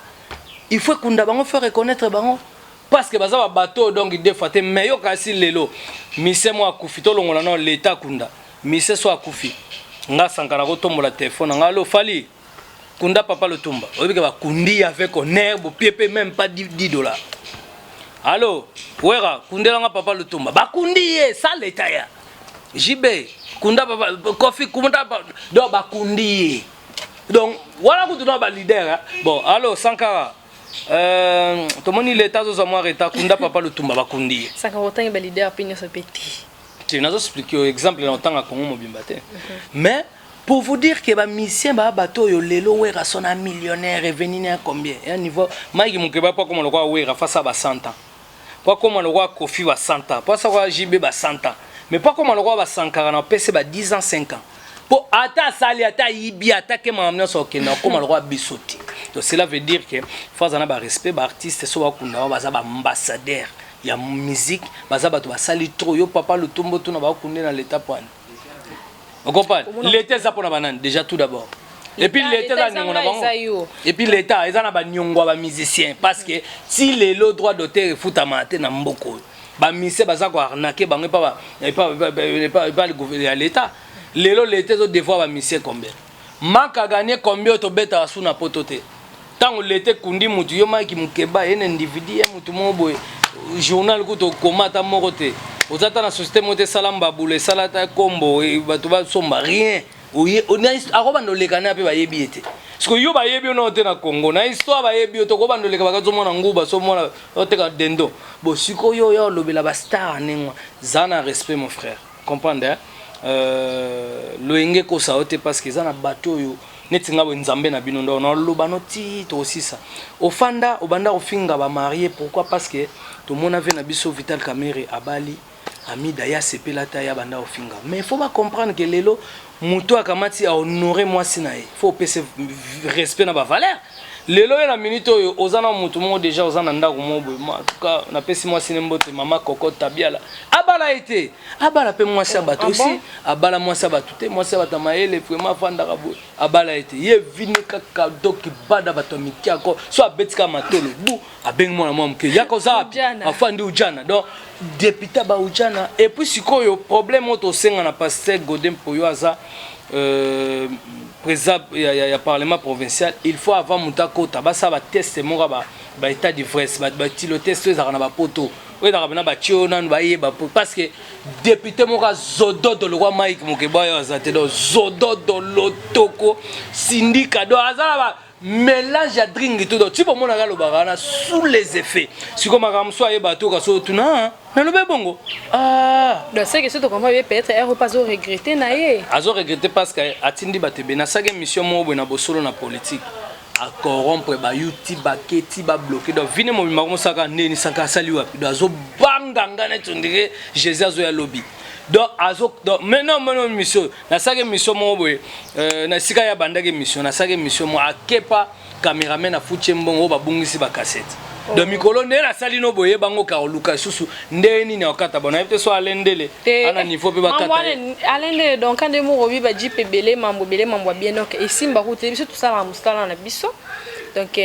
il faut kunda bango faire reconnaître bango parce que baza ba bateau donc des fois te meilleur kasi lelo mise moi akufi to longola non l'état kunda mise so akufi nga sankara ko tombola téléphone nga lo Fally kunda papa le tumba obika ba kundi avec honneur bo pied même pas $10. Allô, Wera, kundela nga papa Lutumba. Bakundiye, ça l'état ya. Jibe, kunda papa Koffi kunda do bakundiye. Donc voilà que tu dois ba leader. Bon, allô Sankara. To moni l'état zo moi reta kunda papa Lutumba bakundiye. Sankara otanga ba leader pinyo so petit. Tu n'as pas expliqué exemple dans temps à Congo mobimba te. Mais pour vous dire que ba mission ba bato yo lelo Wera son un millionnaire revenu à combien? Un niveau Mike Mukeba pas comme le roi Wera face à ba 100 ans. Pas comme le roi Koffi va 100 ans, pas ça roi JB va 100 ans, mais pas comme le roi va 140 ans, PC va 10 ans, 5 ans. Pour atta sali atta ibi attaquer mamna so kena comme le roi Bissoti. Donc cela veut dire que faut en avoir respect ba artiste so wa kunda ba za ba ambassadeur ya musique, ba za ba to ba sali trop yo papa le tombo to na ba kunda na l'état point. Vous comprenez? L'état ça pour na banane déjà tout d'abord. Et puis l'état et puis l'état ils en ba nyongwa ba musicien parce que si les droits d'auteur futa maté na mboko ba mise baza ko arnaquer bango pas le gouvernement l'état l'état zo devoir ba mise combien maka gagner combien to beta sous na potote tant l'état kundi mutu yo maki mukeba un individu mutu mobo journal ko to komata morote ozata na société moté salamba boule salata kombo bato ba somba rien oui, on a arobando lekana pe ba yebi ete. Parce que yo ba yebi on te na Congo. Na histoire ba yebi to ko bando leka ba zo mona nguba so mona o te ka dendo. Bo siko yo lobela ba star nengwa. Zana respect mon frère. Comprendre? loenge kosa ote parce que ça na bateau yo netinga bo nzambe na bino ndo na lobano ti to aussi ça ofanda obanda ofinga ba marié pourquoi parce que tout le monde avait na biso Vital Kamerhe abali ami daya sepelata ya banda ofinga mais faut pas comprendre que lelo muto akamati a honorer moi sinae faut pese respect na ba valeur lelo na minute oyo ozana mutu mo déjà ozana ndako mo boy en tout cas na pesi moi sinembote mama Coco Tabiala abala été abala pe moi sabato aussi abala moi sabato te moi sabato maele vraiment fanda rabo abala été ye vini kaka doki bada bato mikiako so abetika matolo bu abeng moi na moi mke yako za afandi ujana donc député ba ujana et puis sikoyo problème auto senga na pasteur Godin Poyo aza président ya parlement provincial il faut avant mutako tabasa ba test mo ba état d'ivresse ba tilo test ezaka na ba poto oui na ba tio na ba yeba parce que député mo ka zodo do le roi Mike Mukeba yo azate do zodo do lotoko syndicat do azala ba mélange à drink et tout donc tu peux mon agalo barana sous les effets si comme agam so ayeba to ka so tuna na lobe bongo donc c'est que ce to comment peut-être er pas au regretter na ye azo regretter parce que atindi batebe na sage mission mo bo na bosolo na politique à corrompre ba yuti ba keti ba bloquer donc vine mo bimako saka ndeni saka sali wapi donc azo banganga na tondire Jésus azo ya lobby donc azo donc maintenant mission na sage mission mo boy na sika ya bandage mission na sage mission mo akepa cameraman na fuche mbongo ba bungisi ba cassette donc mikolo ne la sali no boye bango ka oluka susu ndeni ne okata bona peut so alendele ana niveau pe ba kata alendele donc quand de mo robi ba jipe belé mambo bien donc et simba route biso tout ça la mustala na biso donc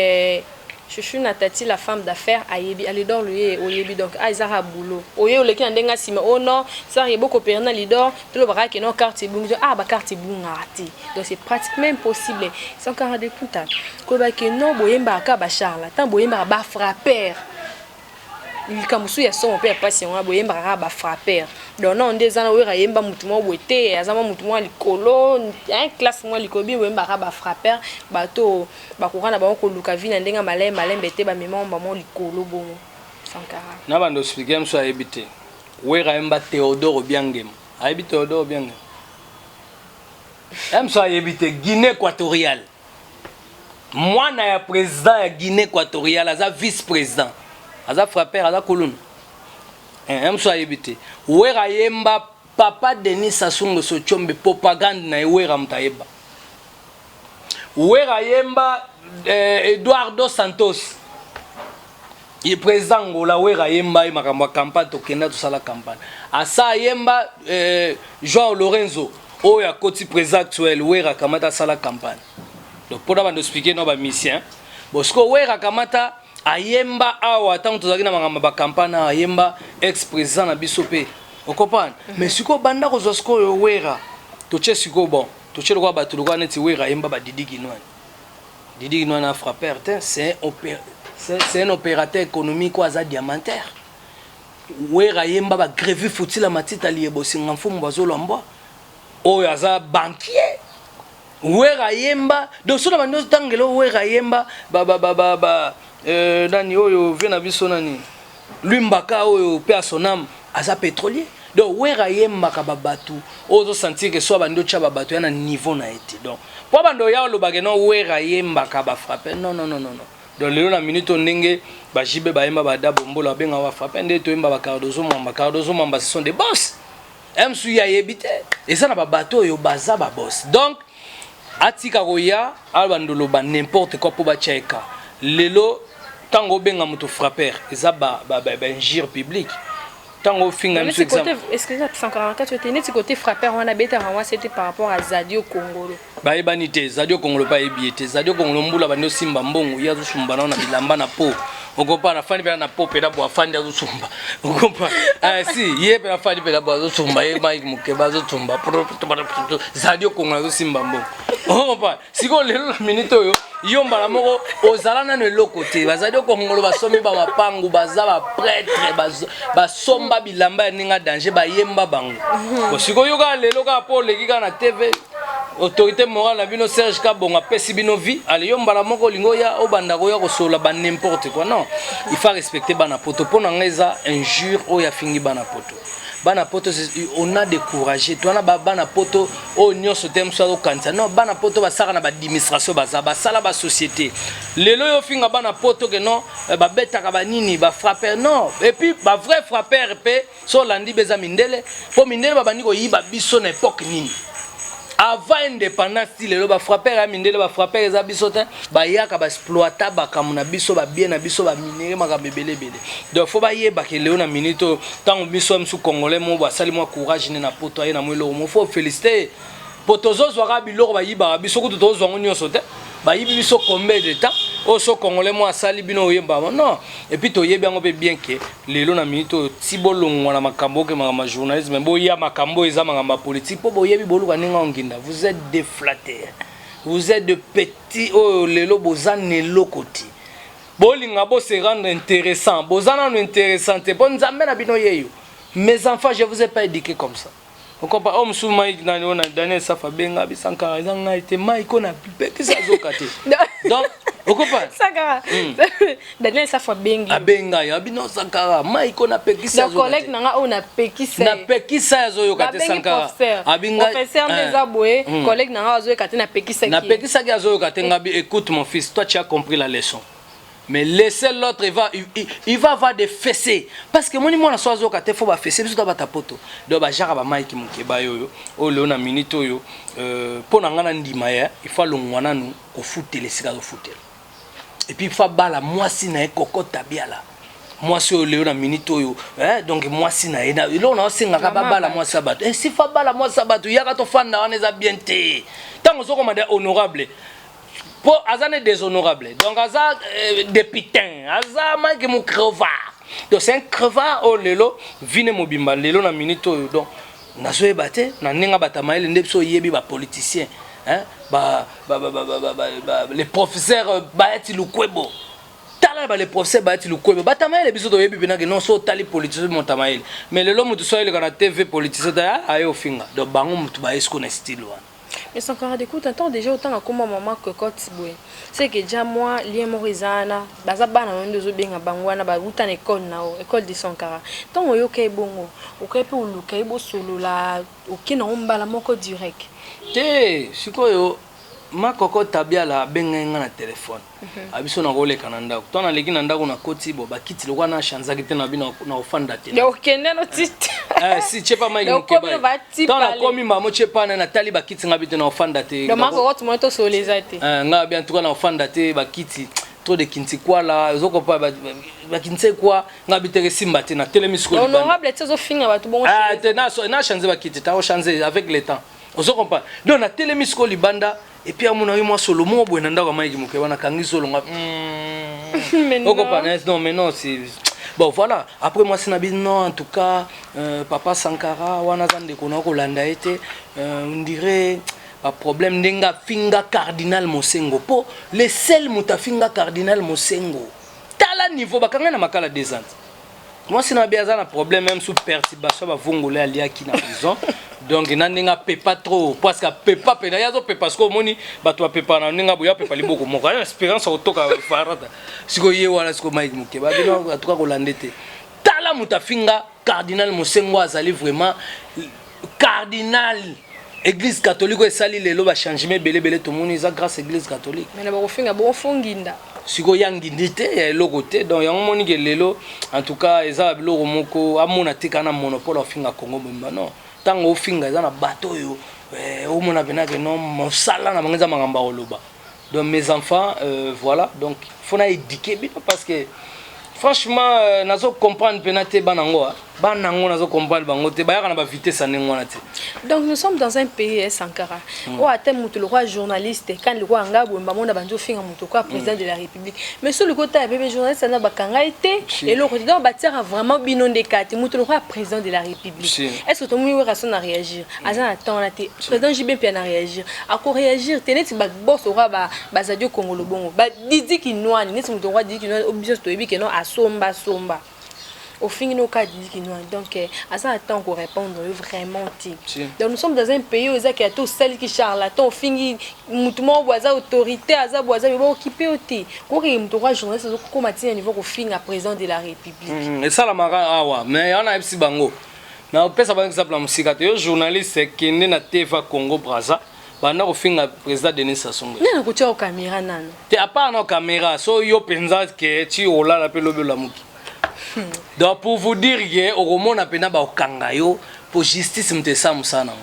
Chouchou Natati, la femme d'affaires, elle est dans le Oyebi, donc Aïzara Boulot. Oye, le qui en denga sima, oh non, ça y est beaucoup pérenne l'idor, tout le bras qui est non carte boum, bah carte boum arati. Donc c'est pratiquement impossible. C'est encore des putas. Koba que non, boyemba kaba charla, tant boyemba ba frapper. Il kamusu ya son père patient, boyemba ba frapper. Donc non, des ans où yemba mutumo boité, azama mutumo likolo, un classe moi likobi boyemba ba frapper, bato ba kokana ba ko luka vina ndenga malem bete ba mema ba mo likolo bongo. Sankara. Na bando expliquer mso ayebite. Wera yemba Théodore Obiangem. Ayebite Théodore Obiangem. Mso ayebite Guinée équatoriale. Moi na ya président ya Guinée équatoriale, aza vice-président. Aza frapper, aza kolon. Mso ayebite. Wera yemba Papa Denis Sassou Nguesso Tshombe propagande na wera mtayeba. Wera yemba Eduardo Santos. Il président Ngola wera yemba makambo campagne to kenda to sala campagne. Asa yemba João Lorenzo oya koti président actuel wera kamata sala campagne. Donc pour d'abord expliquer no ba mission. Bosco wera kamata ayemba awa tant tozaki na makambo ba campagne ayemba ex-président na biso pe. Vous comprenez? Mais siko banda ko zosko yo wera to che siko bon. To che lokwa ba to lokwa neti wera yemba ba Didi Ginouane. Didi Ginouane a frappé c'est un opérateur économique ou un diamantaire. Wera yemba ba grévi futila matita liebo singamfumu bazolo mbo. O yaza banquier. Wera yemba do sona bando tangelo wera yemba nani oyo vena biso nani. Lumbaka oyo pe asonam aza pétrolier. Donc wera yemba ka babatu ozo sentir que soit bando cha babatu yana niveau na été. Donc pour bando ya lo bageno wera yemba ka ba frapper non. Donc le na minute ndenge ba jibe ba yemba ba dabombola benga wa frapper ndé to yemba ba Cardozo Mamba ce sont des boss. Msu ya yebite et ça na ba bateau yo baza ba boss. Donc atika roya albandolo ba n'importe quoi pour ba cheka. Lelo tango benga muto frapper eza ba injure public. Tango finga msu exemple. Est-ce que ça 144 tu étais né du côté frapper on a bêta moi c'était par rapport à Zadio Kongolo. Ba ebanité Zadio Kongolo pa ebiete Zadio Kongolo mbula bando simba mbongo ya zo sumba na bilamba na po. Okopa na fani pe na po pe da bo afandi azo sumba. Okopa si ye pe na fani pe da bo azo sumba e Mike Mukeba azo sumba Zadio Kongolo azo simba mbongo. Okopa siko lelo na minute yo yomba la moko ozala na le côté Zadio Kongolo basomi ba mapangu baza ba prêtre ba somba bilamba ninga danger ba yemba bango. Siko yoka lelo ka po leki ka na TV autorité morale na bino Serge Kabonga pesi bino vie allez yo mbala moko lingo ya obanda ko ya ko sola ba n'importe quoi non il faut respecter bana poto pona ngeza injure o ya fingi bana poto on a découragé toi na bana poto o nyoso tem so kanza non bana poto ba saka na ba administration ba sala ba société lelo yo finga bana poto que non ba beta ka ba nini ba frapper non et puis ba vrai frapper pe so landi beza mindele po mindele ba bandi ko yiba biso na époque nini avant indépendance les ba frapper à mindele ba frapper za biso te ba yaka ba exploiter ba kamuna biso ba bien na biso ba minere maka bebele bele donc faut ba yeba ke leo na minito tant biso msu congolais mo ba sali mo courage na poto na mo lo mo faut féliciter potozo zwa biloko ba yiba biso ko to zo nyoso te ba yibi biso combien de temps o so congolais mo asali bino yeba non et puis to yebi ngo be bien que lelo na minito ti bolongo na makambo ke ma journalisme bo ya makambo eza ma politique po bo yebi boluka ninga onginda vous êtes des flatteurs vous êtes de petits oh lelo bozane lokoti bolinga bo se rendre intéressant bozana no intéressant te bon nzambe na bino yeyo mes enfants je vous ai pas éduqué comme ça. On comprend homme sous Mike dans Daniel Safa Benga Bisankara Zanga était Mike on a plus que ça zokate. Donc on comprend Sankara. Daniel Safa Benga. Benga ya bino Sankara Mike on a peki ça zokate. collègue nanga on a peki ça. Na peki ça zokate Sankara. Abinga professeur des aboué collègue nanga zokate na peki ça. Na peki ça zokate ngabi écoute mon fils toi tu as compris la leçon. Mais laissez l'autre il va avoir des fessées parce que moni mona soazo kate faut ba fessé biso ta bata poto do ba jara ba Mike mukeba yoyo o le na minito yo pona ngana ndima ya il faut longwana nu ko futele sika ko futele et puis il faut bala mwasi na ekokota biala mwasi o le na minito yo donc mwasi na ina lo na singa ka bala mwasi bato si fa bala mwasi bato yaka to fanda wana za bien te tango soko made honorable pour azane déshonorable donc aza dépitain aza manque mon crevard donc c'est un crevard au lelo vine mobimba lelo na minito donc nazo ebate na ninga batamaile ndepso yebi ba politicien hein les professeurs baeti lukwebo tala ba les professeurs baeti lukwebo batamaile biso to yebi bina que non so tali politicien montamaile mais lelo mutu so ile kana TV politicien da ayo finga donc bango mutu ba esko na style wana. Mais sans encore d'écoute, attends déjà autant comme maman que quand c'est que déjà moi, lien morizana, bazaba na ndo zo benga bangwana ba uta na école de Sankara. Tant oyo kay bongo, o kay pe uluka bo solo la o kina ombala moko direct. Te, sikoyo ma koko tabia la benga na téléphone. Abiso na role kananda. Tona leki na ndako na koti bo bakiti lokwa na chanza kite na bino na ofanda te. Ya okende no tite. Si chepa mai ngikeba. Tona komi mamo chepa na tali bakiti ngabite na ofanda te. Le mako wotu moto soleza te. Nga bien tout na ofanda te bakiti trop de kinti kwa la zoko pa bakinti kwa ngabite simba te na telemisko. Honorable tso finga batu bongo. Te na chanze bakiti ta o chanze avec le temps. On se comprend. Donc na telemisko libanda et puis à mon avis moi solo mo boy nanda kwa Mike Mukeba na kangi solo nga non mais non c'est bon voilà après moi c'est nabi non en tout cas papa Sankara wana zande ko na ko landa été on dirait pas problème ndenga finga cardinal Mosengo po le seul mutafinga cardinal Mosengo tala niveau bakanga na makala des ans. Moi c'est nabi azana problème même sous perturbation ba vongolais alia qui na prison. Donc nandenga pepa trop parce que pepa pena yazo pepa parce que moni bato pepa na ninga boya pepa liboko moko espérance otoka farata siko ye wala siko Mike Mukeba bino atuka ko landete tala mutafinga cardinal Mosengo azali vraiment cardinal église catholique esali lelo ba changement belé tout monde isa grâce église catholique mais na ba kofinga bo fonginda siko yangindite ya logote donc yango moni ke lelo en tout cas eza biloko moko amona tikana monopole ofinga Congo bemba non tango ofinga za na bateau yo o mona bena que non mosala na banza mangamba oloba donc mes enfants voilà donc faut na éduquer bien parce que franchement nazo comprendre penate banango banango nazo comprendre bango te ba na ba vitesse anengwana te. Donc nous sommes dans un pays Sankara où à tel mutu le roi journaliste quand le roi ngabo mbamona banjo finga mutu quoi président de la République mais sur le côté bébé journaliste na bakanga été et le côté donc bâtir vraiment binonde kati mutu le roi président de la République. Est-ce que tout le monde raison à réagir azan attend na te président JB bien à réagir à quoi réagir teneti ba boss roi ba zadio Congolo bongo ba didi ki noani neti mutu roi didi ki noani obligé to ebi que non somba au fin nos cas donc à ça attend qu'on répondre vraiment donc nous sommes dans un pays où il y a tout celle qui charlatan fini mutumo boisa autorité aza boisa il va occuper oti ko ke mutwa journaliste ko matin niveau ko fin à président de la République et ça la mara awa mais on a epsi bango na pesa par exemple la musique yo journaliste qui est na TV Congo Brazza bana ko finga président Denis Sassou Nguesso nana ko tia caméra nana te a part na caméra so yo penza que ti ola la pelo la muki donc pour vous dire que au roman na pena ba okanga yo pour justice mtesa musana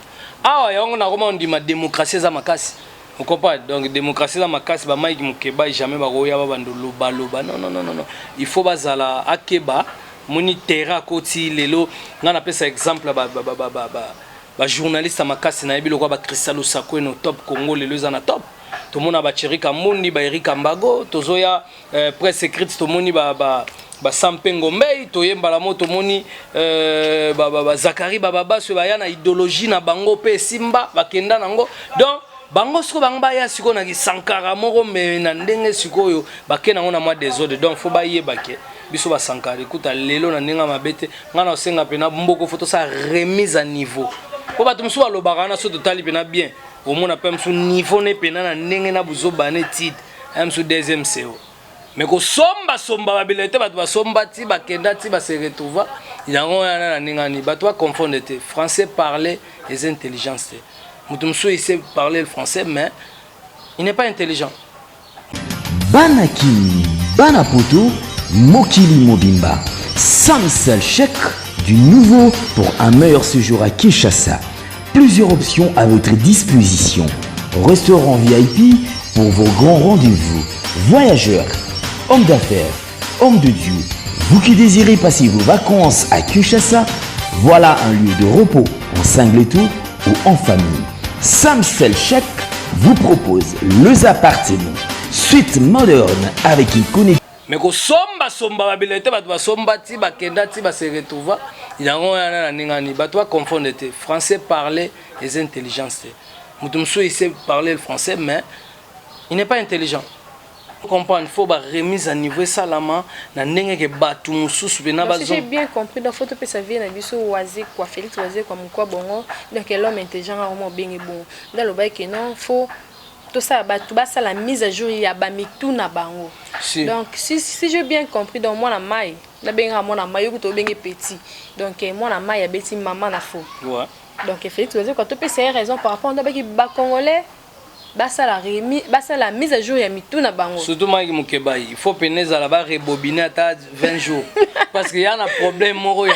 awa yango na roman ndi ma démocratie za makasi on comprend donc démocratie za makasi ba maiki mukeba jamais ba roya ba bandolo baloba non il faut bazala akeba moni terra koti lelo ngana pesa exemple ba journaliste makasi na yebi lokwa ba Cristal Sakwe no top Congo lelo za na top to mona ba Chirika Mundi ba Erika Mbago tozoya presse écrite to moni ba Sampengo Mbei to yemba la moto moni ba Zakari baba so ba yana idéologie na bango pe simba ba kenda nango donc bango siko bangba ya siko na ki Sankara moko me na ndenge sikoyo ba kena ngona mwa désordre donc faut ba yebake biso ba Sankara écoute lelo na ndinga mabete ngana osenga pena mboko photo sa remise à niveau ko ba tumsu alobaka na so totali pena bien au moins appelle son niveau ne pena na ndenge na buzo bane titre am so deuxième CO mais ko somba babelete ba ba somba ti ba kenda ti ba se retrouva yango na ndinga ni ba toi confondre te français parler les intelligences mutumsu il sait parler le français mais il n'est pas intelligent Banaki Banapoto Mokili Mobimba Samsel chèque du nouveau pour un meilleur séjour à Kinshasa. Plusieurs options à votre disposition. Restaurant VIP pour vos grands rendez-vous. Voyageurs, hommes d'affaires, hommes de Dieu. Vous qui désirez passer vos vacances à Kinshasa, voilà un lieu de repos en singleton ou en famille. Samsel Chèque vous propose les appartements. Suite moderne avec une connexion. mais ko somba babelete ba somba ti ba kenda ti ba se retrouva yango na ndinga ni ba toi confondre te français parler les intelligences mutumsu il sait parler le français mais il n'est pas intelligent comprendre faut ba remise à niveau salama na ndenge ke batu mususu bena bazo j'ai bien compris donc faut te ça vient na biso wazi kwa Félix wazi kwa mukwa bongo donc l'homme intelligent vraiment bien et bon dans le bail que non faut tout ça batu basa la mise à jour ya ba mitu na bango donc si j'ai bien compris donc moi na mai na benga moi na mai ko to benga petit donc moi na mai ya beti maman na fo ouais donc Félix wazi quand tu peux c'est raison par rapport à ba congolais basa la mise à jour ya mitu na bango surtout moi qui mukeba il faut peneza la ba rebobiner ata 20 jours parce qu'il y a un problème moro ya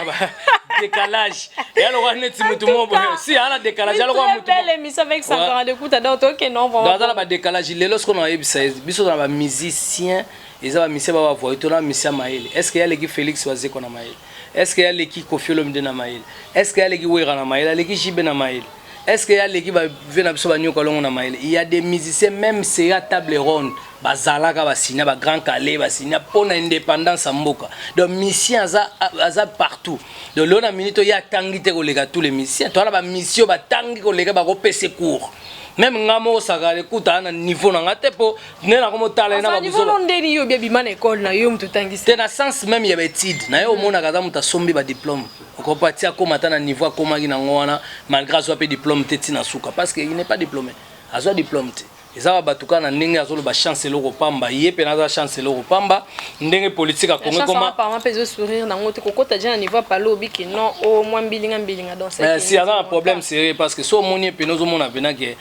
décalage et alors on est mutu mo si y a un décalage alors on mutu belle émission avec 140 de coups donc OK non vraiment dans la décalage les lorsqu'on a ebisa biso dans ba musicien ils ont musicien ba voix to na musicien Maël est-ce qu'il y a l'équipe Félix Wazé qu'on a Maël est-ce qu'il y a l'équipe Kofi Olomide na Maël est-ce qu'il y a l'équipe Wera na Maël l'équipe Jibe na Maël est-ce qu'il y a l'équipe vient biso ba nyoko longo na Maël il y a des musiciens même c'est à table ronde bazalaka basina ba grand calais basina pour l'indépendance mboka donc musiciens aza partout donc l'on a minute ya tangite ko lega tous les musiciens toi la ba mission ba tangi ko lega ba ko pese cours même ngamo saka écoute na niveau na ngate po ne na ko tala na ba biso non ndeni yo bia bimana école na yo mtu tangisi te na sens même ya étude na yo mona kaza muta sombi ba diplôme ko patia ko mata na niveau ko magi na ngwana malgré so pe diplôme te tina suka parce que il n'est pas diplômé azo diplôme te ezaba batuka na ndenge azolo ba chance loko pamba yepe na za chance loko pamba ndenge politique a Congo comment pas moi peut sourire na ngote kokota déjà niveau pas lobi que non au moins bilinga donc c'est si a un problème sérieux parce que so moni pe nozo mona pena que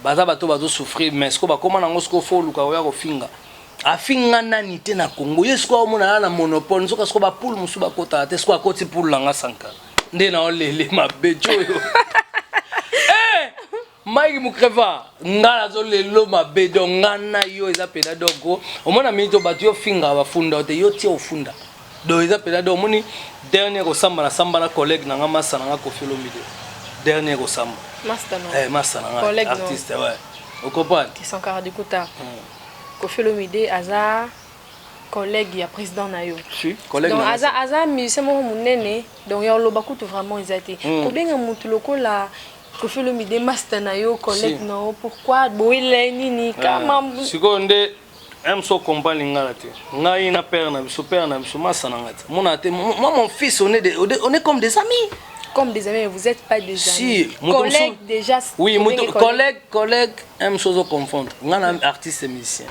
baza bato bazo souffrir mais ce ko ba comment na ngosko fo luka ya ko finga afinga nani te na Congo yesko mona na monopole nzoka sko ba poule musu ba kota te sko akoti poule langa sanka nde na olele mabejo yo Mike Mukreva ngala zo lelo mabe do ngana yo eza pena doko omona minito batu yo finga bafunda te yo tie ofunda do eza pena do moni dernier ko samba na collègue na ngama sana nga Kofi Olomide dernier ko samba master non master na artiste ouais au comprendre qui sont car du kuta Kofi Olomide aza collègue ya président na yo si collègue donc aza musicien mo munene donc yo loba kutu vraiment ezati ko benga mutu lokola Kofi Olomide master na yo collègue non pourquoi boile nini kama siko nde so comprendre lingala te. Ngai na père na biso masa na ngati. Moi mon fils on est comme des amis. Comme des amis, vous n'êtes pas des amis. Si, collègues déjà. Oui, collègue aime chose confondre. On a un artiste et musicien.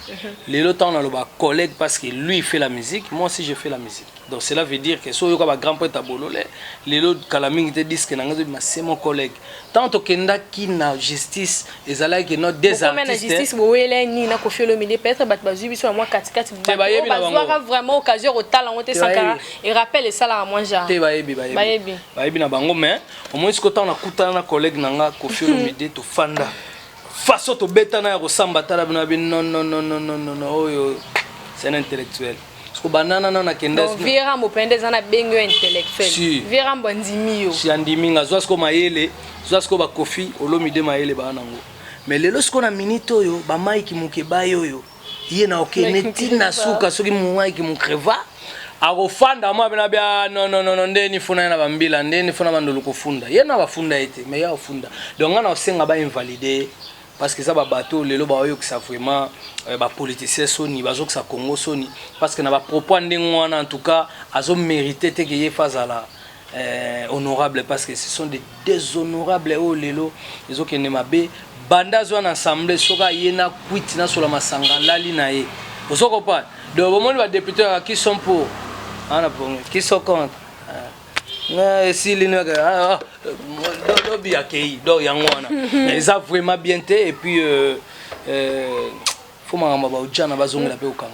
Les autres on a le collègue parce que lui il fait la musique, moi aussi je fais la musique. Donc cela veut dire que si on a un grand poète à Bololé, les autres calaming te disent que c'est mon collègue. Tant que kenda qui na justice, ils allaient que notre des artistes. Comment la justice vous voyez ni na kofi le midi peut-être bat bazu biso moi 4 on vraiment occasion au talent on te sankara et rappelle ça là à moi ja. Bayebi na bango mais au moins ce que on a kutana na collègue nanga kofi le midi to fanda. Façon to beta na resamba tala non oyo c'est un intellectuel. Banana na kende donc Viera mopende zana bengo intellectuel Viera mbandimi yo si andimi nga zwa sko mayele zwa sko ba kofi olomide mayele ba nango mais lelo sko na minito yo ba maiki mukeba yo ye na okeneti na suka soki mumaiki mukreva akofanda mwa bena bia non ndeni funa na bambila ndeni funa bandolo kofunda ye na bafunda ete mais ya ofunda donc ngana osenga ba invalider parce que ça va bateau lelo ba oyo que ça vraiment ba politicien soni bazo que ça Congo soni parce que na ba propos ndengwana en tout cas azo mérité te que ye fazala honorable parce que ce sont des déshonorables au lelo ils ont que ne mabe banda zo na assemblée soka yena quit na sola masanga lali na ye ozo comprendre donc au moins les députés qui sont pour qui sont contre si les nègres bien accueillis donc yangwana ils ont vraiment bien été et puis faut mama ba ujana bazongela pe ukanga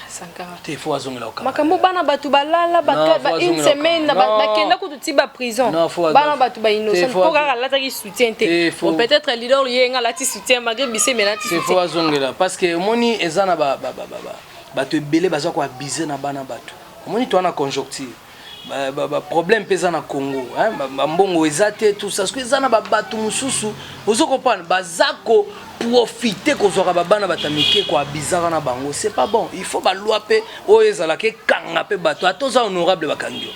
sankara te faut azongela ukanga makambo bana batu balala ba une semaine na bakenda ko tiba prison bana batu ba innocent ko kaka la taki soutien te peut-être leader yenga la ti soutien malgré bise mais la ti soutien faut azongela parce que moni ezana ba te belé baza ko abiser na bana batu moni to na conjoncture problème pesa na Congo hein mbongo ezate tout ça parce que ezana ba batu mususu ozo comprendre bazako profiter kozwaka babana batamike ko abizaka na bango c'est pas bon il faut ba loi pe o ezala ke kanga pe bato atoza honorable bakangio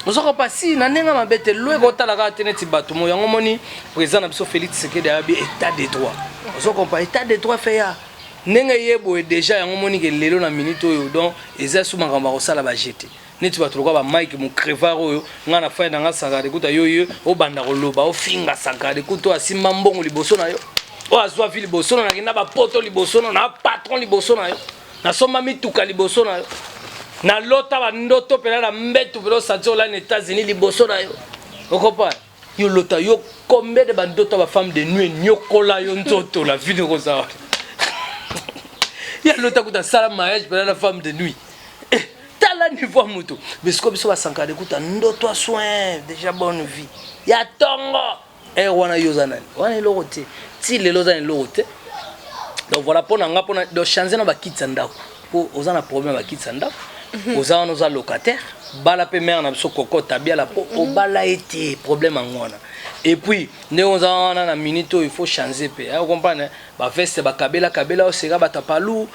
ozo comprendre si na nenga mabete lwe ko talaka teneti bato mo yango moni président na biso Félix Tshisekedi abi état de droit ozo comprendre état de droit fait ya nenga yebo déjà yango moni ke lelo na minute oyo donc eza sous makamba ko sala ba jeter neti bato lokola ba Mike mu crevard oyo nga na fa nga sanga de kuta yoyo o banda ko loba o finga sanga de kuto asimba mbongo liboso na yo o azwa vile liboso na kina ba poto liboso na patron liboso na yo na soma mituka liboso na yo na lota ba ndoto pela na mbetu pelo satio la États-Unis liboso na yo okopa yo lota yo combien de bandoto ba femme de nuit nyokola yo nzoto la vie de rosa ya lota kuta sala mariage pela la femme de nuit tala niveau mutu mais comme ça sanka de kuta ndoto a soin déjà bonne vie ya tongo wana yozana wana lokote ti lelo za lokote donc voilà pour nga pour de changer na ba kitsa ndako pour ozana problème ba kitsa ndako ozana oza locataire bala pe mère na biso kokota bia la po obala été problème ngwana et puis ne ozana na minute il faut changer pe vous comprenez ba veste ba kabela o sera batapalu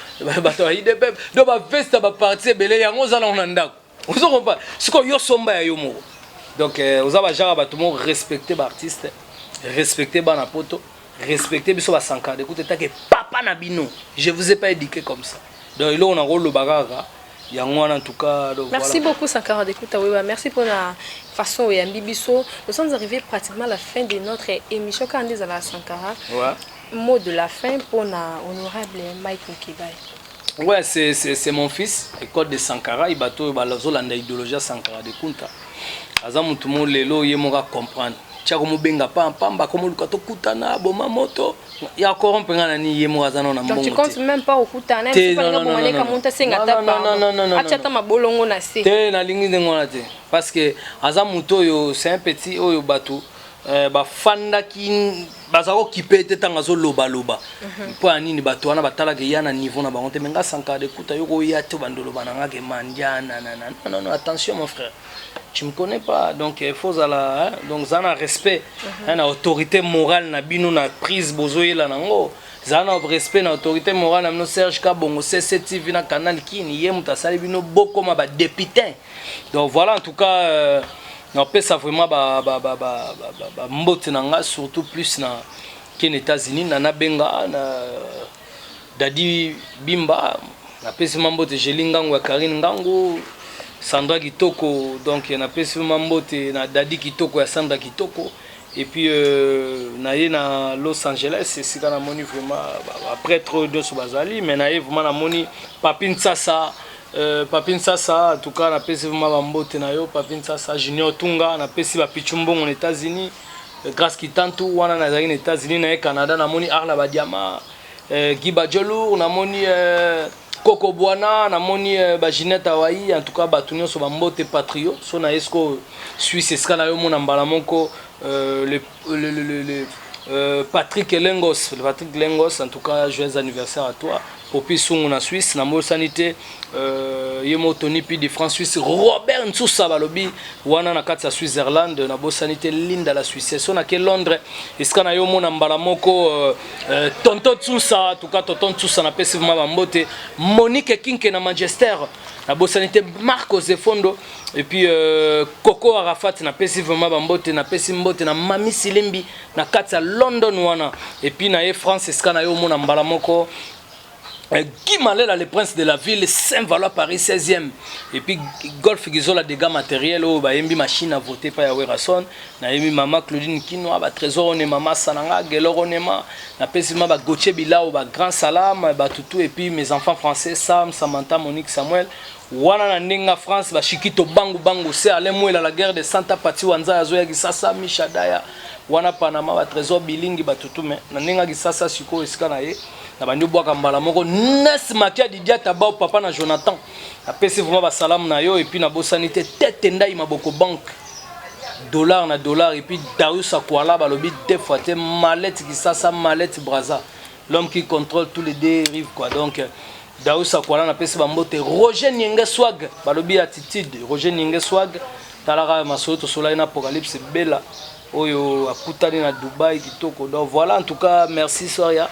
bato ide pe do ba veste ba partie belé yango ozana na ndako ozo comprendre siko yo somba ya yo mo donc ozaba jara bato mo respecter ba artiste respecter ba na poto respecter biso ba sanka écoutez ta que papa na bino je vous ai pas éduqué comme ça donc il on a rôle le bagara en tout cas donc merci voilà. Beaucoup Sankara d'écouter oui, merci pour la façon et Bibiso nous sommes arrivés pratiquement à la fin de notre émission quand on dit à la Sankara mot de la fin pour na honorable Mike Mukibai. Ouais c'est mon fils école de Sankara il bateau balazolanda idéologie Sankara de Kunta azamu tout monde lelo yemoka comprendre chako mubenga pamba comme lukato kutana boma moto ya corrompre na ni yemo azana na mbongo. Donc tu comptes même pas au kutana c'est pas ngabo maleka monta senga tapa. Non. Achata mabolongo na se. Te na lingi ngona te parce que azamuto yo c'est un petit oyo bato ba fanda ki bazako kipete tanga zo loba po anini bato wana batala ke yana niveau na bango te menga sanka de kuta yoko ya to bandolo bananga ke mandiana non attention mon frère. Tu me connais pas donc il faut ala donc ça na respect na autorité morale na bino na prise bozoyela nango ça na respect na autorité morale na no Serge Kabongo CCTV na canal kini ye mutasali bino boko ma ba député donc voilà en tout cas on peut ça vraiment ba mbote nanga surtout plus na ken États-Unis na benga na Dadi Bimba, na pesi mambote Jeli Ngango, Karine Ngango, Sandra Kitoko, donc na pesi mambote na Dadi Kitoko ya Sandra Kitoko. Et puis na Los Angeles, c'est quand on a vraiment après trop de Sobazali, mais na vraiment na moni Papin Sasa, en tout cas na pesi vraiment mambote na yo Papin Sasa Junior Tunga, na pesi ba Pichumbong aux États-Unis, grâce Kitantu wana na zali aux États-Unis na Canada na moni Arla Badiama, Guy Bajolo, na moni Coco Buana, na moni Ginette Hawaii, en tout cas batunyo so mambote patrio, so na esco Suisse escala yo mona mbala moko. Patrick Lengos, en tout cas, joyeux anniversaire à toi. Popi Sungu na Suisse, na sanité, Yemo Tony Pi de France Suisse, Robert Nsoussa Balobi, Wana na Katsa Switzerland, na sanité Linda la Suisse, son à Londres, Eskana Yomo na Mbalamoko, Tonton Tsoussa, en tout cas, Tonton Tsoussa na Pessivement Bambote, Monique Kinke na Manchester, na sanité Marco Zefondo. Et puis Coco Arafat na pesi vraiment bambote na pesi mbote na Mami Silembi na kati ya London wana. Et puis na France eskana yo mona mbala moko Guy Malela le prince de la ville Saint-Valois Paris 16e. Et puis Golf Gizola dégâts matériels au ba yembi machine à voter pa ya Werason na yembi mama Claudine Kinwa ba trésor ne mama Sananga Geloro nema na pesi ma ba Gauthier Bilao ba grand salam ba tutu. Et puis mes enfants français Sam Samantha Monique Samuel wana na ndinga France ba Shikito Bangu Bangu c'est aller mouela la guerre de Santa Pati wanza azoya kisasa Mishadaya wana Panama ba trésor bilingi ba tutu me na ndinga kisasa siko esika na ye na bandi bwaka mbala moko Nes Makia Didia Taba papa na Jonathan apesi vraiment ba salam na yo. Et puis na bosanité tête ndai maboko banque dollar na dollar. Et puis Darius Akwala balobi deux fois te mallette kisasa mallette Braza l'homme qui contrôle tous les dérives quoi. Donc Darius Akwala na pesi bambote Roger Nienge Swag balobi attitude Roger Nienge Swag talara masoto sola na apocalypse bella oyo akutani na Dubaï kitoko. Donc voilà, en tout cas merci Soria.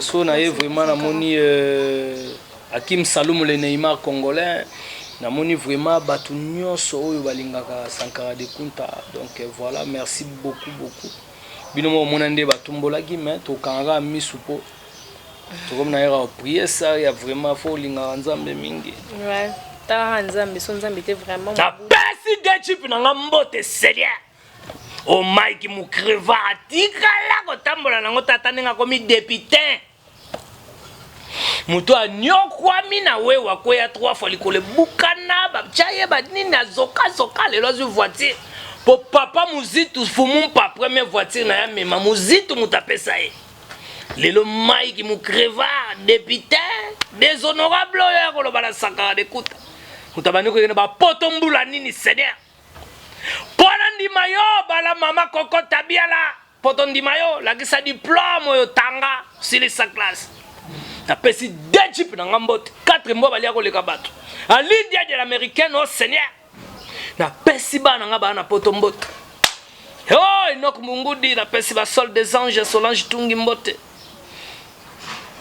So na ye vraiment na moni Hakim Saloum le Neymar congolais na moni vraiment batu nyonso oyo balingaka Sankara de Kunta. Donc voilà, merci beaucoup binomo monande batumbolaki mais to kanga misupo to comme na era prier ça il y a vraiment faut linga nzambe mingi. Ouais, ta nzambe son nzambe était vraiment na pesi de chip na ngambote seria. Oh Mike Mukreva tikala kotambola nango tata nenga komi député. Muto anyokwami na we wakoya 3 fois likole bukana babchaye badini azoka zoka lelo zu voiture. Po papa muzitu fumu pa première voiture na ya mema muzitu mutapesa ye. Lelo Mike Mukreva député déshonorable ya koloba na Sankara de Kunta. Mutabani ko yena ba potombula nini seigneur. Pona ndima yo bala mama koko tabiala poto ndima yo la kisa diplôme yo tanga sili sa classe na pesi deux chip na ngambote 4 mois balia ko leka bato a Lydia de l'américaine au seigneur na pesi bana ngaba na poto mbote oh Enoch Mungudi na pesi ba sol des anges Solange Tungi mbote.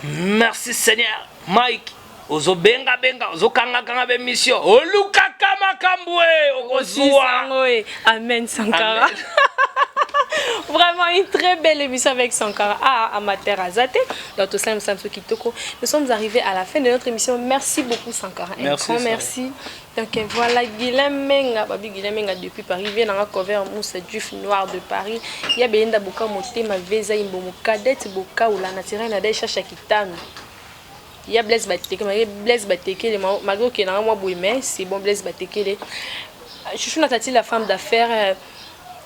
Merci Seigneur. Mike ozo benga ozo kanga be mission oluka kama kambwe okozwa. Amen Sankara. Amen. Vraiment une très belle émission avec Sankara à Amateur Azate. Dans tout ça, nous sommes arrivés à la fin de notre émission. Merci beaucoup Sankara. Un grand merci. Donc voilà, Guilhem Menga, Babi Guilhem Menga depuis Paris, vient dans la cover mousse Duf Noir de Paris. Il y a Belinda Boka Moté, ma Veza Imbomo, Cadette Boka ou la naturelle Nadesha Shakitano. Il y a Blaise Bateke, Blaise Bateke, malgré qu'il y a un mois mais c'est bon Blaise Bateke. Je suis la femme d'affaires.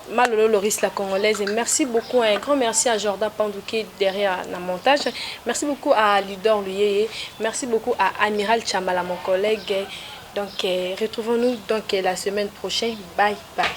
Malolo Loris la congolaise. Et merci beaucoup, un grand merci à Jordan Pandouké derrière le montage. Merci beaucoup à Lidor Luyeye. Merci beaucoup à Amiral Chamala, mon collègue. Donc retrouvons-nous donc la semaine prochaine. Bye bye.